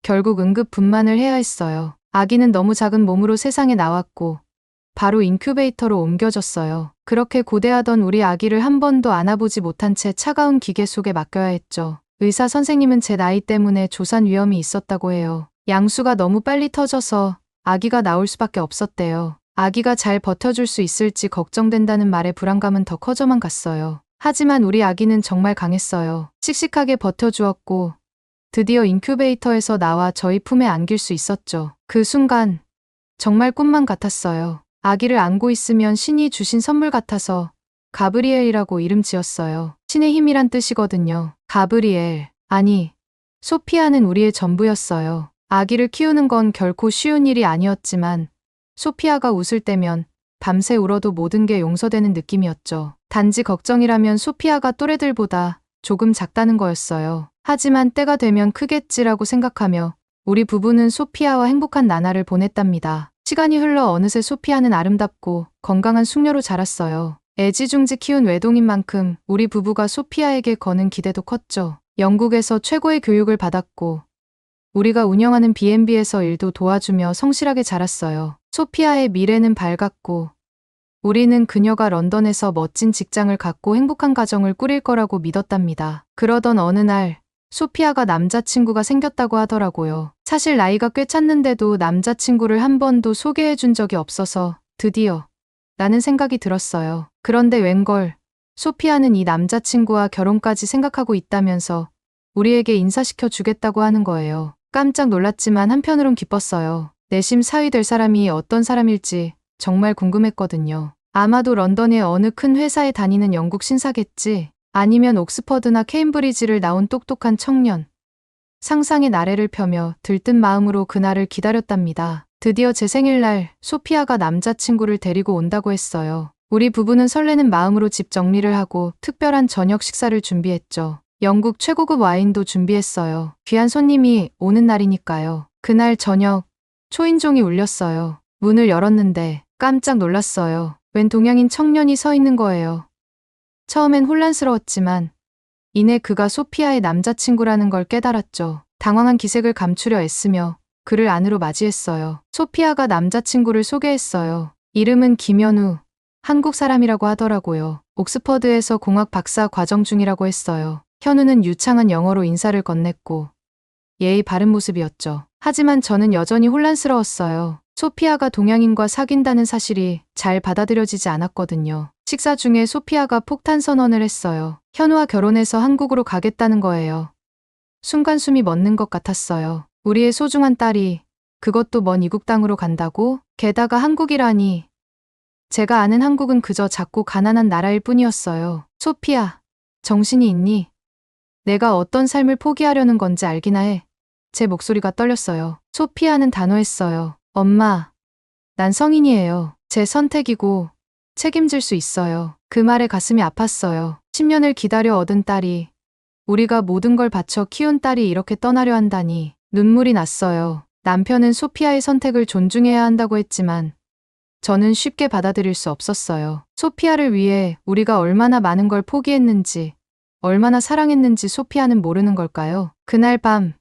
결국 응급 분만을 해야 했어요. 아기는 너무 작은 몸으로 세상에 나왔고 바로 인큐베이터로 옮겨졌어요. 그렇게 고대하던 우리 아기를 한 번도 안아보지 못한 채 차가운 기계 속에 맡겨야 했죠. 의사 선생님은 제 나이 때문에 조산 위험이 있었다고 해요. 양수가 너무 빨리 터져서 아기가 나올 수밖에 없었대요. 아기가 잘 버텨줄 수 있을지 걱정된다는 말에 불안감은 더 커져만 갔어요. 하지만 우리 아기는 정말 강했어요. 씩씩하게 버텨주었고 드디어 인큐베이터에서 나와 저희 품에 안길 수 있었죠. 그 순간 정말 꿈만 같았어요. 아기를 안고 있으면 신이 주신 선물 같아서 가브리엘이라고 이름 지었어요. 신의 힘이란 뜻이거든요. 가브리엘, 아니 소피아는 우리의 전부였어요. 아기를 키우는 건 결코 쉬운 일이 아니었지만 소피아가 웃을 때면 밤새 울어도 모든 게 용서되는 느낌이었죠. 단지 걱정이라면 소피아가 또래들보다 조금 작다는 거였어요. 하지만 때가 되면 크겠지라고 생각하며 우리 부부는 소피아와 행복한 나날을 보냈답니다. 시간이 흘러 어느새 소피아는 아름답고 건강한 숙녀로 자랐어요. 애지중지 키운 외동인 만큼 우리 부부가 소피아에게 거는 기대도 컸죠. 영국에서 최고의 교육을 받았고 우리가 운영하는 B&B에서 일도 도와주며 성실하게 자랐어요. 소피아의 미래는 밝았고 우리는 그녀가 런던에서 멋진 직장을 갖고 행복한 가정을 꾸릴 거라고 믿었답니다. 그러던 어느 날 소피아가 남자친구가 생겼다고 하더라고요. 사실 나이가 꽤 찼는데도 남자친구를 한 번도 소개해 준 적이 없어서 드디어 라는 생각이 들었어요. 그런데 웬걸 소피아는 이 남자친구와 결혼까지 생각하고 있다면서 우리에게 인사시켜 주겠다고 하는 거예요. 깜짝 놀랐지만 한편으론 기뻤어요. 내심 사위 될 사람이 어떤 사람일지 정말 궁금했거든요. 아마도 런던의 어느 큰 회사에 다니는 영국 신사겠지. 아니면 옥스퍼드나 케임브리지를 나온 똑똑한 청년. 상상의 나래를 펴며 들뜬 마음으로 그날을 기다렸답니다. 드디어 제 생일날 소피아가 남자친구를 데리고 온다고 했어요. 우리 부부는 설레는 마음으로 집 정리를 하고 특별한 저녁 식사를 준비했죠. 영국 최고급 와인도 준비했어요. 귀한 손님이 오는 날이니까요. 그날 저녁 초인종이 울렸어요. 문을 열었는데 깜짝 놀랐어요. 웬 동양인 청년이 서 있는 거예요. 처음엔 혼란스러웠지만 이내 그가 소피아의 남자친구라는 걸 깨달았죠. 당황한 기색을 감추려 애쓰며 그를 안으로 맞이했어요. 소피아가 남자친구를 소개했어요. 이름은 김현우, 한국 사람이라고 하더라고요. 옥스퍼드에서 공학 박사 과정 중이라고 했어요. 현우는 유창한 영어로 인사를 건넸고 예의 바른 모습이었죠. 하지만 저는 여전히 혼란스러웠어요. 소피아가 동양인과 사귄다는 사실이 잘 받아들여지지 않았거든요. 식사 중에 소피아가 폭탄 선언을 했어요. 현우와 결혼해서 한국으로 가겠다는 거예요. 순간 숨이 멎는 것 같았어요. 우리의 소중한 딸이 그것도 먼 이국 땅으로 간다고? 게다가 한국이라니. 제가 아는 한국은 그저 작고 가난한 나라일 뿐이었어요. 소피아, 정신이 있니? 내가 어떤 삶을 포기하려는 건지 알기나 해. 제 목소리가 떨렸어요. 소피아는 단호했어요. 엄마, 난 성인이에요. 제 선택이고 책임질 수 있어요. 그 말에 가슴이 아팠어요. 10년을 기다려 얻은 딸이, 우리가 모든 걸 바쳐 키운 딸이 이렇게 떠나려 한다니 눈물이 났어요. 남편은 소피아의 선택을 존중해야 한다고 했지만 저는 쉽게 받아들일 수 없었어요. 소피아를 위해 우리가 얼마나 많은 걸 포기했는지, 얼마나 사랑했는지 소피아는 모르는 걸까요? 그날 밤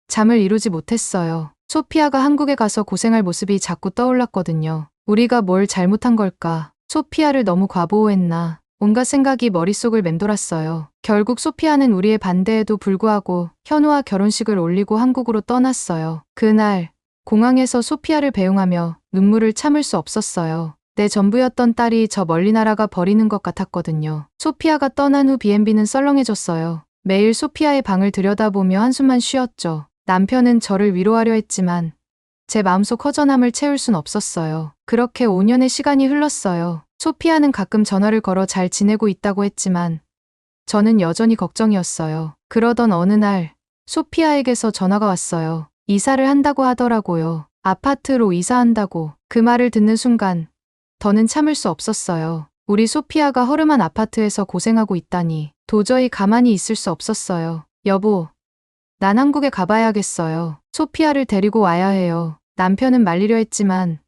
잠을 이루지 못했어요. 소피아가 한국에 가서 고생할 모습이 자꾸 떠올랐거든요. 우리가 뭘 잘못한 걸까? 소피아를 너무 과보호했나? 온갖 생각이 머릿속을 맴돌았어요. 결국 소피아는 우리의 반대에도 불구하고 현우와 결혼식을 올리고 한국으로 떠났어요. 그날 공항에서 소피아를 배웅하며 눈물을 참을 수 없었어요. 내 전부였던 딸이 저 멀리 날아가 버리는 것 같았거든요. 소피아가 떠난 후 B&B는 썰렁해졌어요. 매일 소피아의 방을 들여다보며 한숨만 쉬었죠. 남편은 저를 위로하려 했지만 제 마음속 허전함을 채울 순 없었어요. 그렇게 5년의 시간이 흘렀어요. 소피아는 가끔 전화를 걸어 잘 지내고 있다고 했지만 저는 여전히 걱정이었어요. 그러던 어느 날 소피아에게서 전화가 왔어요. 이사를 한다고 하더라고요. 아파트로 이사한다고. 그 말을 듣는 순간 더는 참을 수 없었어요. 우리 소피아가 허름한 아파트에서 고생하고 있다니 도저히 가만히 있을 수 없었어요. 여보, 난 한국에 가봐야겠어요. 소피아를 데리고 와야 해요. 남편은 말리려 했지만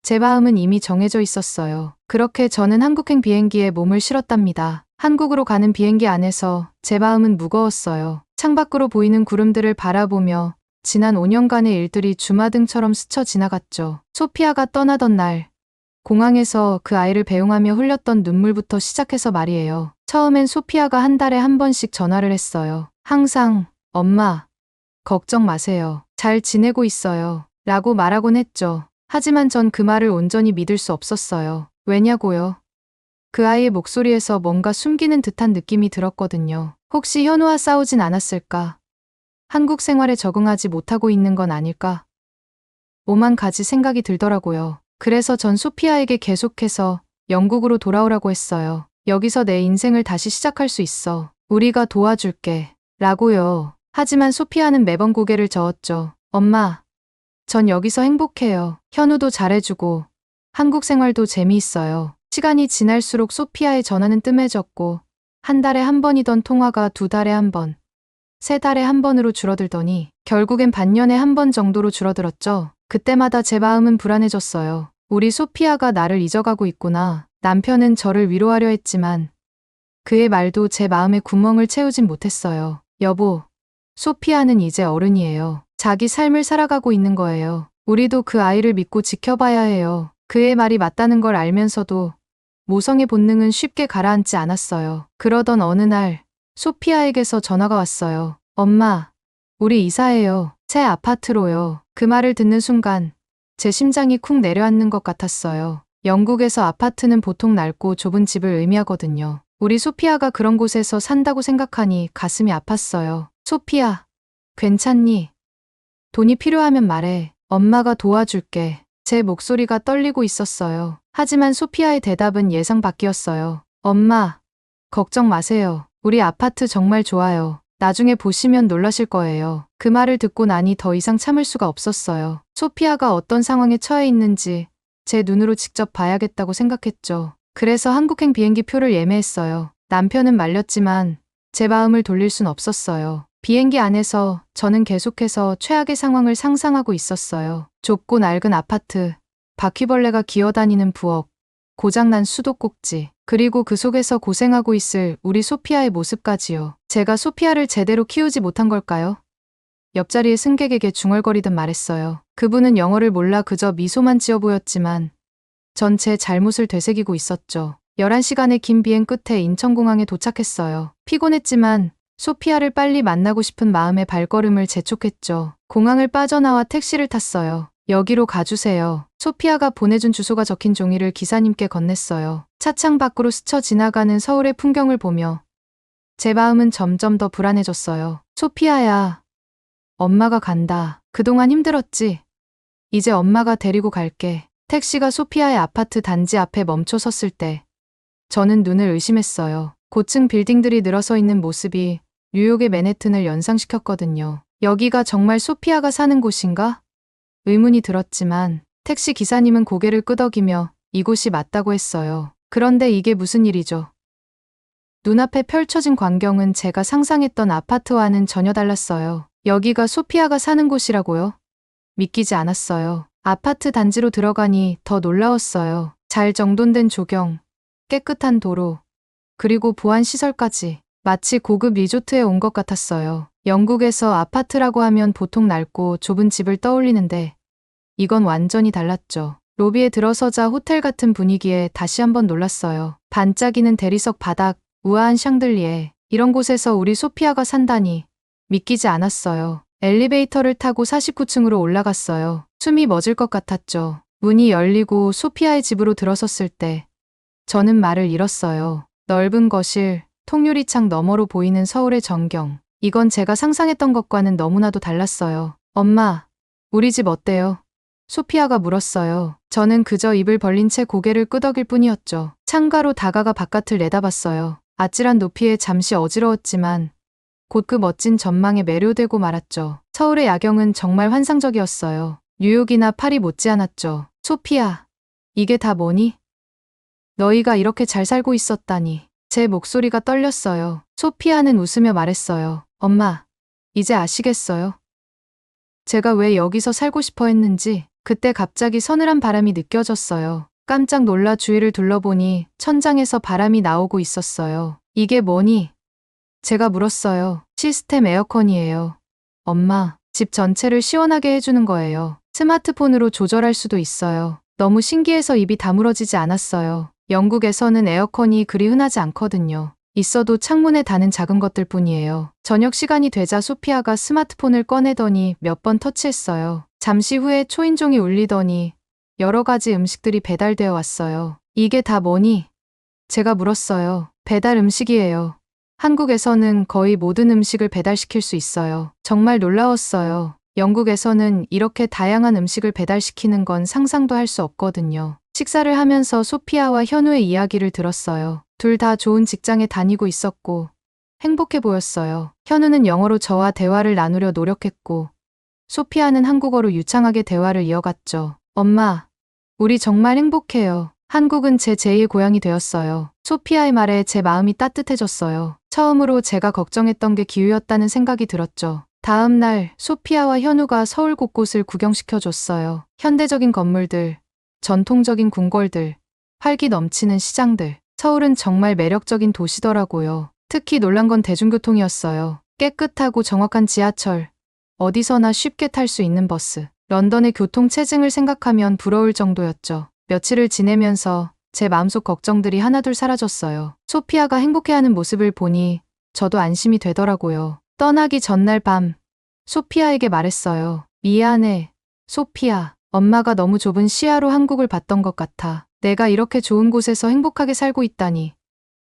제 마음은 이미 정해져 있었어요. 그렇게 저는 한국행 비행기에 몸을 실었답니다. 한국으로 가는 비행기 안에서 제 마음은 무거웠어요. 창밖으로 보이는 구름들을 바라보며 지난 5년간의 일들이 주마등처럼 스쳐 지나갔죠. 소피아가 떠나던 날 공항에서 그 아이를 배웅하며 흘렸던 눈물부터 시작해서 말이에요. 처음엔 소피아가 한 달에 한 번씩 전화를 했어요. 항상 엄마, 걱정 마세요. 잘 지내고 있어요. 라고 말하곤 했죠. 하지만 전 그 말을 온전히 믿을 수 없었어요. 왜냐고요? 그 아이의 목소리에서 뭔가 숨기는 듯한 느낌이 들었거든요. 혹시 현우와 싸우진 않았을까? 한국 생활에 적응하지 못하고 있는 건 아닐까? 오만 가지 생각이 들더라고요. 그래서 전 소피아에게 계속해서 영국으로 돌아오라고 했어요. 여기서 내 인생을 다시 시작할 수 있어. 우리가 도와줄게. 라고요. 하지만 소피아는 매번 고개를 저었죠. 엄마, 전 여기서 행복해요. 현우도 잘해주고 한국 생활도 재미있어요. 시간이 지날수록 소피아의 전화는 뜸해졌고 한 달에 한 번이던 통화가 두 달에 한 번, 세 달에 한 번으로 줄어들더니 결국엔 반년에 한 번 정도로 줄어들었죠. 그때마다 제 마음은 불안해졌어요. 우리 소피아가 나를 잊어가고 있구나. 남편은 저를 위로하려 했지만 그의 말도 제 마음에 구멍을 채우진 못했어요. 여보, 소피아는 이제 어른이에요. 자기 삶을 살아가고 있는 거예요. 우리도 그 아이를 믿고 지켜봐야 해요. 그의 말이 맞다는 걸 알면서도 모성의 본능은 쉽게 가라앉지 않았어요. 그러던 어느 날 소피아에게서 전화가 왔어요. 엄마, 우리 이사해요. 새 아파트로요. 그 말을 듣는 순간 제 심장이 쿵 내려앉는 것 같았어요. 영국에서 아파트는 보통 넓고 좁은 집을 의미하거든요. 우리 소피아가 그런 곳에서 산다고 생각하니 가슴이 아팠어요. 소피아, 괜찮니? 돈이 필요하면 말해. 엄마가 도와줄게. 제 목소리가 떨리고 있었어요. 하지만 소피아의 대답은 예상 밖이었어요. 엄마, 걱정 마세요. 우리 아파트 정말 좋아요. 나중에 보시면 놀라실 거예요. 그 말을 듣고 나니 더 이상 참을 수가 없었어요. 소피아가 어떤 상황에 처해 있는지 제 눈으로 직접 봐야겠다고 생각했죠. 그래서 한국행 비행기 표를 예매했어요. 남편은 말렸지만 제 마음을 돌릴 순 없었어요. 비행기 안에서 저는 계속해서 최악의 상황을 상상하고 있었어요. 좁고 낡은 아파트, 바퀴벌레가 기어다니는 부엌, 고장난 수도꼭지, 그리고 그 속에서 고생하고 있을 우리 소피아의 모습까지요. 제가 소피아를 제대로 키우지 못한 걸까요? 옆자리의 승객에게 중얼거리듯 말했어요. 그분은 영어를 몰라 그저 미소만 지어 보였지만 전 제 잘못을 되새기고 있었죠. 11시간의 긴 비행 끝에 인천공항에 도착했어요. 피곤했지만 소피아를 빨리 만나고 싶은 마음에 발걸음을 재촉했죠. 공항을 빠져나와 택시를 탔어요. 여기로 가주세요. 소피아가 보내준 주소가 적힌 종이를 기사님께 건넸어요. 차창 밖으로 스쳐 지나가는 서울의 풍경을 보며 제 마음은 점점 더 불안해졌어요. 소피아야, 엄마가 간다. 그동안 힘들었지? 이제 엄마가 데리고 갈게. 택시가 소피아의 아파트 단지 앞에 멈춰 섰을 때 저는 눈을 의심했어요. 고층 빌딩들이 늘어서 있는 모습이 뉴욕의 맨해튼을 연상시켰거든요. 여기가 정말 소피아가 사는 곳인가? 의문이 들었지만 택시 기사님은 고개를 끄덕이며 이곳이 맞다고 했어요. 그런데 이게 무슨 일이죠? 눈앞에 펼쳐진 광경은 제가 상상했던 아파트와는 전혀 달랐어요. 여기가 소피아가 사는 곳이라고요? 믿기지 않았어요. 아파트 단지로 들어가니 더 놀라웠어요. 잘 정돈된 조경, 깨끗한 도로, 그리고 보안시설까지. 마치 고급 리조트에 온 것 같았어요. 영국에서 아파트라고 하면 보통 넓고 좁은 집을 떠올리는데 이건 완전히 달랐죠. 로비에 들어서자 호텔 같은 분위기에 다시 한번 놀랐어요. 반짝이는 대리석 바닥, 우아한 샹들리에, 이런 곳에서 우리 소피아가 산다니 믿기지 않았어요. 엘리베이터를 타고 49층으로 올라갔어요. 숨이 멎을 것 같았죠. 문이 열리고 소피아의 집으로 들어섰을 때 저는 말을 잃었어요. 넓은 거실, 통유리창 너머로 보이는 서울의 전경. 이건 제가 상상했던 것과는 너무나도 달랐어요. 엄마, 우리 집 어때요? 소피아가 물었어요. 저는 그저 입을 벌린 채 고개를 끄덕일 뿐이었죠. 창가로 다가가 바깥을 내다봤어요. 아찔한 높이에 잠시 어지러웠지만 곧 그 멋진 전망에 매료되고 말았죠. 서울의 야경은 정말 환상적이었어요. 뉴욕이나 파리 못지않았죠. 소피아, 이게 다 뭐니? 너희가 이렇게 잘 살고 있었다니. 제 목소리가 떨렸어요. 소피아는 웃으며 말했어요. 엄마, 이제 아시겠어요? 제가 왜 여기서 살고 싶어 했는지. 그때 갑자기 서늘한 바람이 느껴졌어요. 깜짝 놀라 주위를 둘러보니 천장에서 바람이 나오고 있었어요. 이게 뭐니? 제가 물었어요. 시스템 에어컨이에요. 엄마, 집 전체를 시원하게 해주는 거예요. 스마트폰으로 조절할 수도 있어요. 너무 신기해서 입이 다물어지지 않았어요. 영국에서는 에어컨이 그리 흔하지 않거든요. 있어도 창문에 다는 작은 것들 뿐이에요. 저녁 시간이 되자 소피아가 스마트폰을 꺼내더니 몇 번 터치했어요. 잠시 후에 초인종이 울리더니 여러 가지 음식들이 배달되어 왔어요. 이게 다 뭐니? 제가 물었어요. 배달 음식이에요. 한국에서는 거의 모든 음식을 배달시킬 수 있어요. 정말 놀라웠어요. 영국에서는 이렇게 다양한 음식을 배달시키는 건 상상도 할 수 없거든요. 식사를 하면서 소피아와 현우의 이야기를 들었어요. 둘 다 좋은 직장에 다니고 있었고 행복해 보였어요. 현우는 영어로 저와 대화를 나누려 노력했고 소피아는 한국어로 유창하게 대화를 이어갔죠. 엄마, 우리 정말 행복해요. 한국은 제 제2의 고향이 되었어요. 소피아의 말에 제 마음이 따뜻해졌어요. 처음으로 제가 걱정했던 게 기회였다는 생각이 들었죠. 다음 날 소피아와 현우가 서울 곳곳을 구경시켜줬어요. 현대적인 건물들, 전통적인 궁궐들, 활기 넘치는 시장들. 서울은 정말 매력적인 도시더라고요. 특히 놀란 건 대중교통이었어요. 깨끗하고 정확한 지하철, 어디서나 쉽게 탈 수 있는 버스. 런던의 교통체증을 생각하면 부러울 정도였죠. 며칠을 지내면서 제 마음속 걱정들이 하나둘 사라졌어요. 소피아가 행복해하는 모습을 보니 저도 안심이 되더라고요. 떠나기 전날 밤, 소피아에게 말했어요. 미안해, 소피아. 엄마가 너무 좁은 시야로 한국을 봤던 것 같아. 내가 이렇게 좋은 곳에서 행복하게 살고 있다니.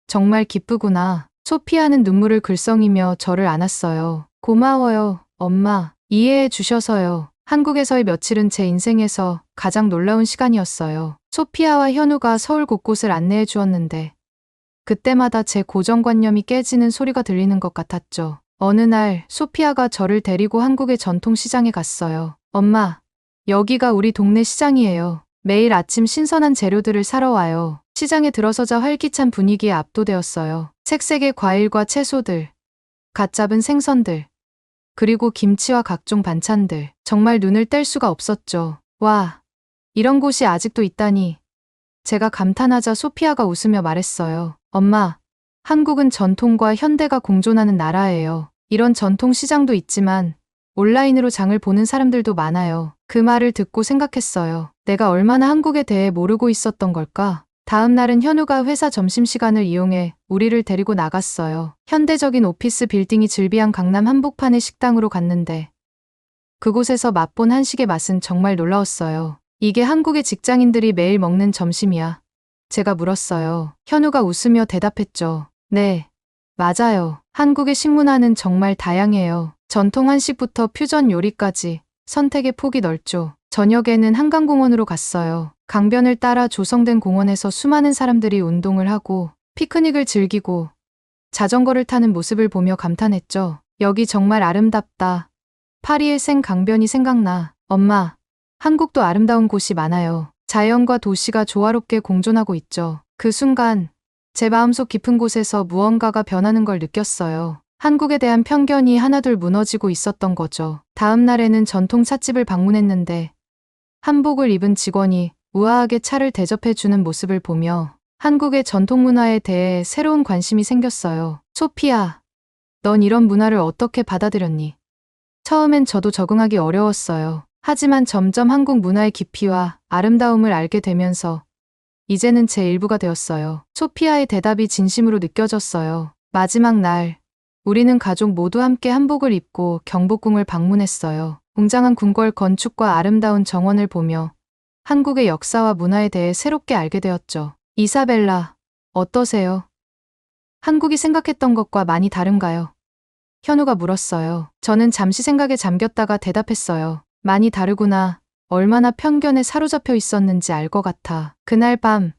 정말 기쁘구나. 소피아는 눈물을 글썽이며 저를 안았어요. 고마워요, 엄마. 이해해 주셔서요. 한국에서의 며칠은 제 인생에서 가장 놀라운 시간이었어요. 소피아와 현우가 서울 곳곳을 안내해 주었는데 그때마다 제 고정관념이 깨지는 소리가 들리는 것 같았죠. 어느 날 소피아가 저를 데리고 한국의 전통시장에 갔어요. 엄마, 여기가 우리 동네 시장이에요. 매일 아침 신선한 재료들을 사러 와요. 시장에 들어서자 활기찬 분위기에 압도되었어요. 색색의 과일과 채소들, 갓 잡은 생선들, 그리고 김치와 각종 반찬들. 정말 눈을 뗄 수가 없었죠. 와, 이런 곳이 아직도 있다니. 제가 감탄하자 소피아가 웃으며 말했어요. 엄마, 한국은 전통과 현대가 공존하는 나라예요. 이런 전통 시장도 있지만 온라인으로 장을 보는 사람들도 많아요. 그 말을 듣고 생각했어요. 내가 얼마나 한국에 대해 모르고 있었던 걸까? 다음 날은 현우가 회사 점심시간을 이용해 우리를 데리고 나갔어요. 현대적인 오피스 빌딩이 즐비한 강남 한복판의 식당으로 갔는데 그곳에서 맛본 한식의 맛은 정말 놀라웠어요. 이게 한국의 직장인들이 매일 먹는 점심이야. 제가 물었어요. 현우가 웃으며 대답했죠. 네, 맞아요. 한국의 식문화는 정말 다양해요. 전통 한식부터 퓨전 요리까지 선택의 폭이 넓죠. 저녁에는 한강공원으로 갔어요. 강변을 따라 조성된 공원에서 수많은 사람들이 운동을 하고 피크닉을 즐기고 자전거를 타는 모습을 보며 감탄했죠. 여기 정말 아름답다. 파리의 생강변이 생각나. 엄마, 한국도 아름다운 곳이 많아요. 자연과 도시가 조화롭게 공존하고 있죠. 그 순간 제 마음속 깊은 곳에서 무언가가 변하는 걸 느꼈어요. 한국에 대한 편견이 하나둘 무너지고 있었던 거죠. 다음 날에는 전통 찻집을 방문했는데 한복을 입은 직원이 우아하게 차를 대접해주는 모습을 보며 한국의 전통 문화에 대해 새로운 관심이 생겼어요. 소피아, 넌 이런 문화를 어떻게 받아들였니? 처음엔 저도 적응하기 어려웠어요. 하지만 점점 한국 문화의 깊이와 아름다움을 알게 되면서 이제는 제 일부가 되었어요. 소피아의 대답이 진심으로 느껴졌어요. 마지막 날, 우리는 가족 모두 함께 한복을 입고 경복궁을 방문했어요. 웅장한 궁궐 건축과 아름다운 정원을 보며 한국의 역사와 문화에 대해 새롭게 알게 되었죠. 이사벨라, 어떠세요? 한국이 생각했던 것과 많이 다른가요? 현우가 물었어요. 저는 잠시 생각에 잠겼다가 대답했어요. 많이 다르구나. 얼마나 편견에 사로잡혀 있었는지 알 것 같아. 그날 밤,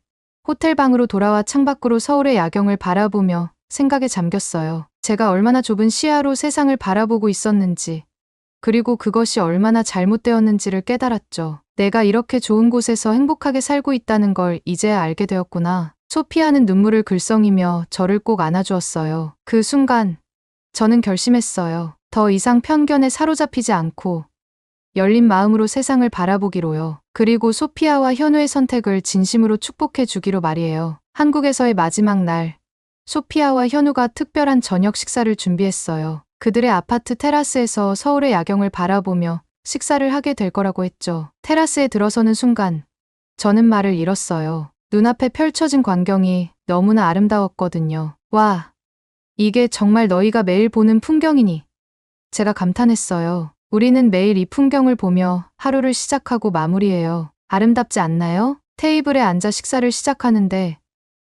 호텔 방으로 돌아와 창밖으로 서울의 야경을 바라보며 생각에 잠겼어요. 제가 얼마나 좁은 시야로 세상을 바라보고 있었는지, 그리고 그것이 얼마나 잘못되었는지를 깨달았죠. 내가 이렇게 좋은 곳에서 행복하게 살고 있다는 걸 이제야 알게 되었구나. 소피아는 눈물을 글썽이며 저를 꼭 안아주었어요. 그 순간, 저는 결심했어요. 더 이상 편견에 사로잡히지 않고 열린 마음으로 세상을 바라보기로요. 그리고 소피아와 현우의 선택을 진심으로 축복해 주기로 말이에요. 한국에서의 마지막 날, 소피아와 현우가 특별한 저녁 식사를 준비했어요. 그들의 아파트 테라스에서 서울의 야경을 바라보며 식사를 하게 될 거라고 했죠. 테라스에 들어서는 순간, 저는 말을 잃었어요. 눈앞에 펼쳐진 광경이 너무나 아름다웠거든요. 와, 이게 정말 너희가 매일 보는 풍경이니? 제가 감탄했어요. 우리는 매일 이 풍경을 보며 하루를 시작하고 마무리해요. 아름답지 않나요? 테이블에 앉아 식사를 시작하는데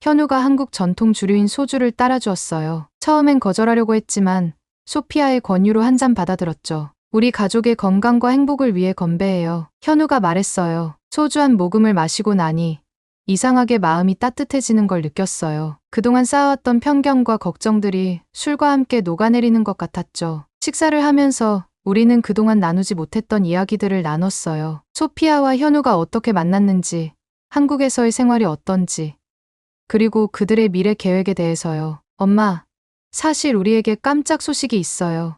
현우가 한국 전통 주류인 소주를 따라주었어요. 처음엔 거절하려고 했지만 소피아의 권유로 한 잔 받아들었죠. 우리 가족의 건강과 행복을 위해 건배해요. 현우가 말했어요. 소주 한 모금을 마시고 나니 이상하게 마음이 따뜻해지는 걸 느꼈어요. 그동안 쌓아왔던 편견과 걱정들이 술과 함께 녹아내리는 것 같았죠. 식사를 하면서 우리는 그동안 나누지 못했던 이야기들을 나눴어요. 소피아와 현우가 어떻게 만났는지, 한국에서의 생활이 어떤지, 그리고 그들의 미래 계획에 대해서요. 엄마, 사실 우리에게 깜짝 소식이 있어요.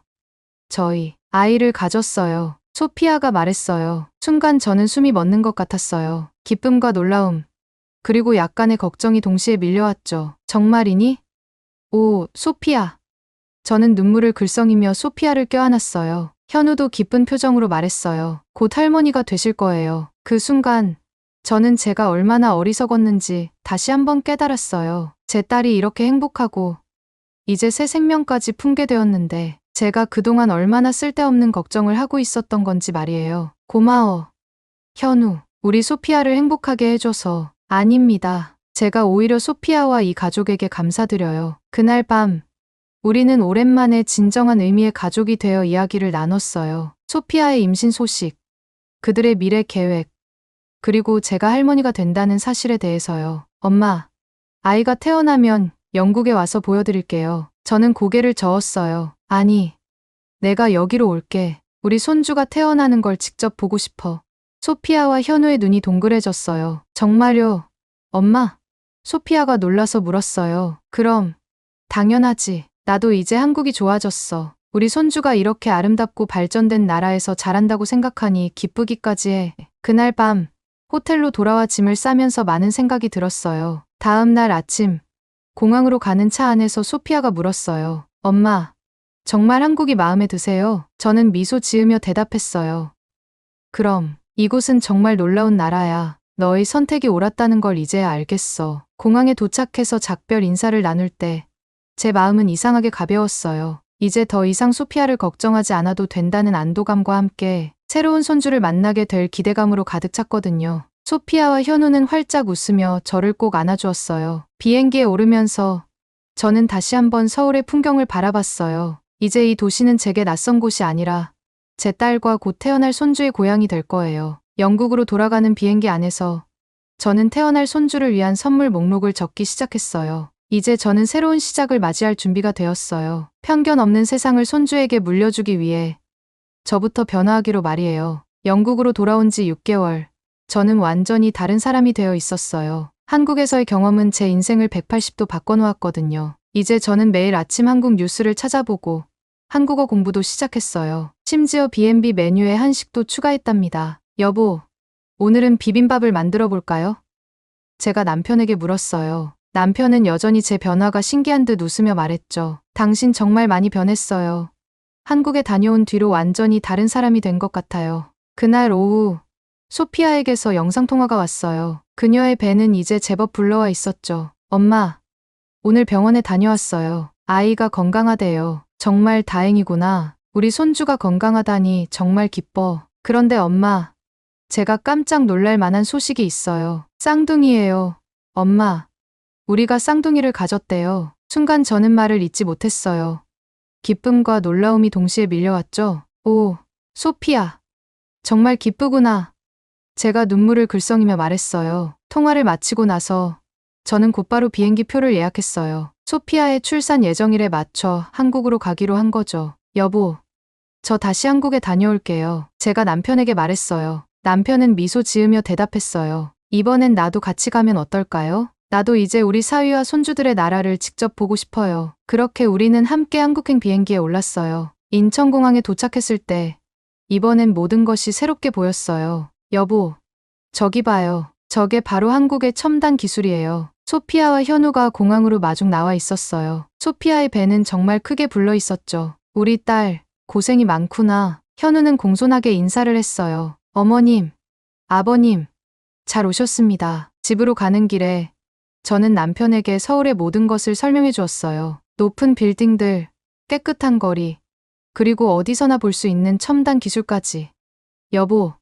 저희 아이를 가졌어요. 소피아가 말했어요. 순간 저는 숨이 멎는 것 같았어요. 기쁨과 놀라움, 그리고 약간의 걱정이 동시에 밀려왔죠. 정말이니? 오, 소피아. 저는 눈물을 글썽이며 소피아를 껴안았어요. 현우도 기쁜 표정으로 말했어요. 곧 할머니가 되실 거예요. 그 순간 저는 제가 얼마나 어리석었는지 다시 한번 깨달았어요. 제 딸이 이렇게 행복하고 이제 새 생명까지 품게 되었는데 제가 그동안 얼마나 쓸데없는 걱정을 하고 있었던 건지 말이에요. 고마워, 현우. 우리 소피아를 행복하게 해줘서. 아닙니다. 제가 오히려 소피아와 이 가족에게 감사드려요. 그날 밤 우리는 오랜만에 진정한 의미의 가족이 되어 이야기를 나눴어요. 소피아의 임신 소식, 그들의 미래 계획, 그리고 제가 할머니가 된다는 사실에 대해서요. 엄마, 아이가 태어나면 영국에 와서 보여드릴게요. 저는 고개를 저었어요. 아니, 내가 여기로 올게. 우리 손주가 태어나는 걸 직접 보고 싶어. 소피아와 현우의 눈이 동그래졌어요. 정말요? 엄마? 소피아가 놀라서 물었어요. 그럼, 당연하지. 나도 이제 한국이 좋아졌어. 우리 손주가 이렇게 아름답고 발전된 나라에서 자란다고 생각하니 기쁘기까지 해. 그날 밤, 호텔로 돌아와 짐을 싸면서 많은 생각이 들었어요. 다음 날 아침, 공항으로 가는 차 안에서 소피아가 물었어요. 엄마, 정말 한국이 마음에 드세요? 저는 미소 지으며 대답했어요. 그럼, 이곳은 정말 놀라운 나라야. 너의 선택이 옳았다는 걸 이제야 알겠어. 공항에 도착해서 작별 인사를 나눌 때, 제 마음은 이상하게 가벼웠어요. 이제 더 이상 소피아를 걱정하지 않아도 된다는 안도감과 함께 새로운 손주를 만나게 될 기대감으로 가득 찼거든요. 소피아와 현우는 활짝 웃으며 저를 꼭 안아주었어요. 비행기에 오르면서 저는 다시 한번 서울의 풍경을 바라봤어요. 이제 이 도시는 제게 낯선 곳이 아니라 제 딸과 곧 태어날 손주의 고향이 될 거예요. 영국으로 돌아가는 비행기 안에서 저는 태어날 손주를 위한 선물 목록을 적기 시작했어요. 이제 저는 새로운 시작을 맞이할 준비가 되었어요. 편견 없는 세상을 손주에게 물려주기 위해 저부터 변화하기로 말이에요. 영국으로 돌아온 지 6개월. 저는 완전히 다른 사람이 되어 있었어요. 한국에서의 경험은 제 인생을 180도 바꿔놓았거든요. 이제 저는 매일 아침 한국 뉴스를 찾아보고 한국어 공부도 시작했어요. 심지어 B&B 메뉴에 한식도 추가했답니다. 여보, 오늘은 비빔밥을 만들어 볼까요? 제가 남편에게 물었어요. 남편은 여전히 제 변화가 신기한 듯 웃으며 말했죠. 당신 정말 많이 변했어요. 한국에 다녀온 뒤로 완전히 다른 사람이 된 것 같아요. 그날 오후, 소피아에게서 영상통화가 왔어요. 그녀의 배는 이제 제법 불러와 있었죠. 엄마, 오늘 병원에 다녀왔어요. 아이가 건강하대요. 정말 다행이구나. 우리 손주가 건강하다니 정말 기뻐. 그런데 엄마, 제가 깜짝 놀랄 만한 소식이 있어요. 쌍둥이에요. 엄마, 우리가 쌍둥이를 가졌대요. 순간 저는 말을 잇지 못했어요. 기쁨과 놀라움이 동시에 밀려왔죠. 오, 소피아. 정말 기쁘구나. 제가 눈물을 글썽이며 말했어요. 통화를 마치고 나서 저는 곧바로 비행기 표를 예약했어요. 소피아의 출산 예정일에 맞춰 한국으로 가기로 한 거죠. 여보, 저 다시 한국에 다녀올게요. 제가 남편에게 말했어요. 남편은 미소 지으며 대답했어요. 이번엔 나도 같이 가면 어떨까요? 나도 이제 우리 사위와 손주들의 나라를 직접 보고 싶어요. 그렇게 우리는 함께 한국행 비행기에 올랐어요. 인천공항에 도착했을 때 이번엔 모든 것이 새롭게 보였어요. 여보, 저기 봐요. 저게 바로 한국의 첨단 기술이에요. 소피아와 현우가 공항으로 마중 나와 있었어요. 소피아의 배는 정말 크게 불러 있었죠. 우리 딸, 고생이 많구나. 현우는 공손하게 인사를 했어요. 어머님, 아버님, 잘 오셨습니다. 집으로 가는 길에 저는 남편에게 서울의 모든 것을 설명해 주었어요. 높은 빌딩들, 깨끗한 거리, 그리고 어디서나 볼 수 있는 첨단 기술까지. 여보,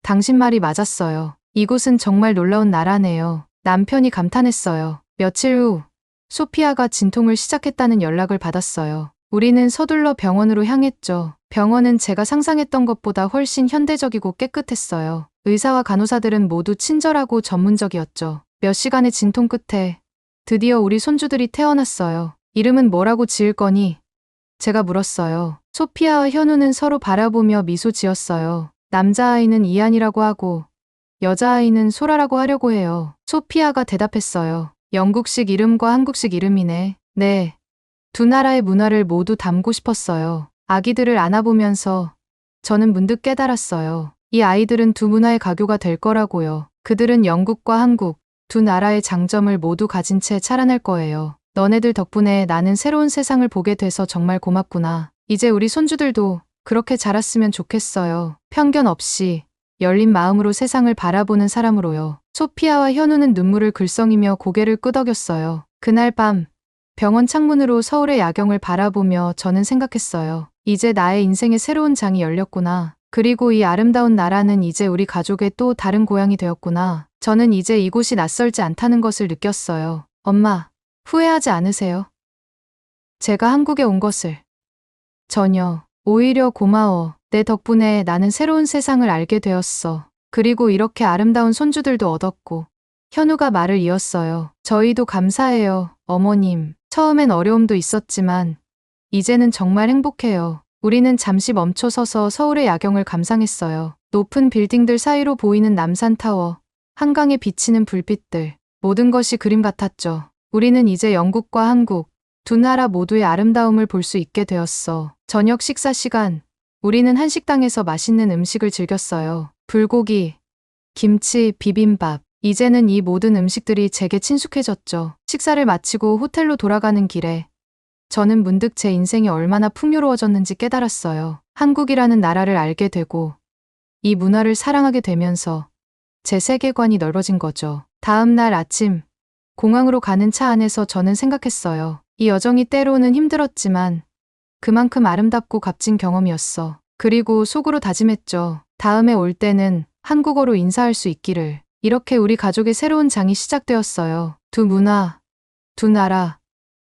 당신 말이 맞았어요. 이곳은 정말 놀라운 나라네요. 남편이 감탄했어요. 며칠 후, 소피아가 진통을 시작했다는 연락을 받았어요. 우리는 서둘러 병원으로 향했죠. 병원은 제가 상상했던 것보다 훨씬 현대적이고 깨끗했어요. 의사와 간호사들은 모두 친절하고 전문적이었죠. 몇 시간의 진통 끝에 드디어 우리 손주들이 태어났어요. 이름은 뭐라고 지을 거니? 제가 물었어요. 소피아와 현우는 서로 바라보며 미소 지었어요. 남자아이는 이안이라고 하고 여자아이는 소라라고 하려고 해요. 소피아가 대답했어요. 영국식 이름과 한국식 이름이네. 네. 두 나라의 문화를 모두 담고 싶었어요. 아기들을 안아보면서 저는 문득 깨달았어요. 이 아이들은 두 문화의 가교가 될 거라고요. 그들은 영국과 한국, 두 나라의 장점을 모두 가진 채 자라날 거예요. 너네들 덕분에 나는 새로운 세상을 보게 돼서 정말 고맙구나. 이제 우리 손주들도 그렇게 자랐으면 좋겠어요. 편견 없이 열린 마음으로 세상을 바라보는 사람으로요. 소피아와 현우는 눈물을 글썽이며 고개를 끄덕였어요. 그날 밤 병원 창문으로 서울의 야경을 바라보며 저는 생각했어요. 이제 나의 인생의 새로운 장이 열렸구나. 그리고 이 아름다운 나라는 이제 우리 가족의 또 다른 고향이 되었구나. 저는 이제 이곳이 낯설지 않다는 것을 느꼈어요. 엄마, 후회하지 않으세요? 제가 한국에 온 것을. 전혀. 오히려 고마워. 내 덕분에 나는 새로운 세상을 알게 되었어. 그리고 이렇게 아름다운 손주들도 얻었고. 현우가 말을 이었어요. 저희도 감사해요, 어머님. 처음엔 어려움도 있었지만 이제는 정말 행복해요. 우리는 잠시 멈춰서서 서울의 야경을 감상했어요. 높은 빌딩들 사이로 보이는 남산타워, 한강에 비치는 불빛들, 모든 것이 그림 같았죠. 우리는 이제 영국과 한국, 두 나라 모두의 아름다움을 볼 수 있게 되었어. 저녁 식사 시간, 우리는 한식당에서 맛있는 음식을 즐겼어요. 불고기, 김치, 비빔밥. 이제는 이 모든 음식들이 제게 친숙해졌죠. 식사를 마치고 호텔로 돌아가는 길에 저는 문득 제 인생이 얼마나 풍요로워졌는지 깨달았어요. 한국이라는 나라를 알게 되고 이 문화를 사랑하게 되면서 제 세계관이 넓어진 거죠. 다음 날 아침, 공항으로 가는 차 안에서 저는 생각했어요. 이 여정이 때로는 힘들었지만 그만큼 아름답고 값진 경험이었어. 그리고 속으로 다짐했죠. 다음에 올 때는 한국어로 인사할 수 있기를. 이렇게 우리 가족의 새로운 장이 시작되었어요. 두 문화, 두 나라,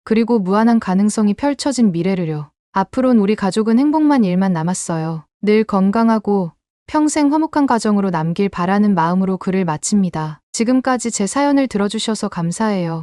그리고 무한한 가능성이 펼쳐진 미래를요. 앞으론 우리 가족은 행복만 일만 남았어요. 늘 건강하고 평생 화목한 가정으로 남길 바라는 마음으로 글을 마칩니다. 지금까지 제 사연을 들어주셔서 감사해요.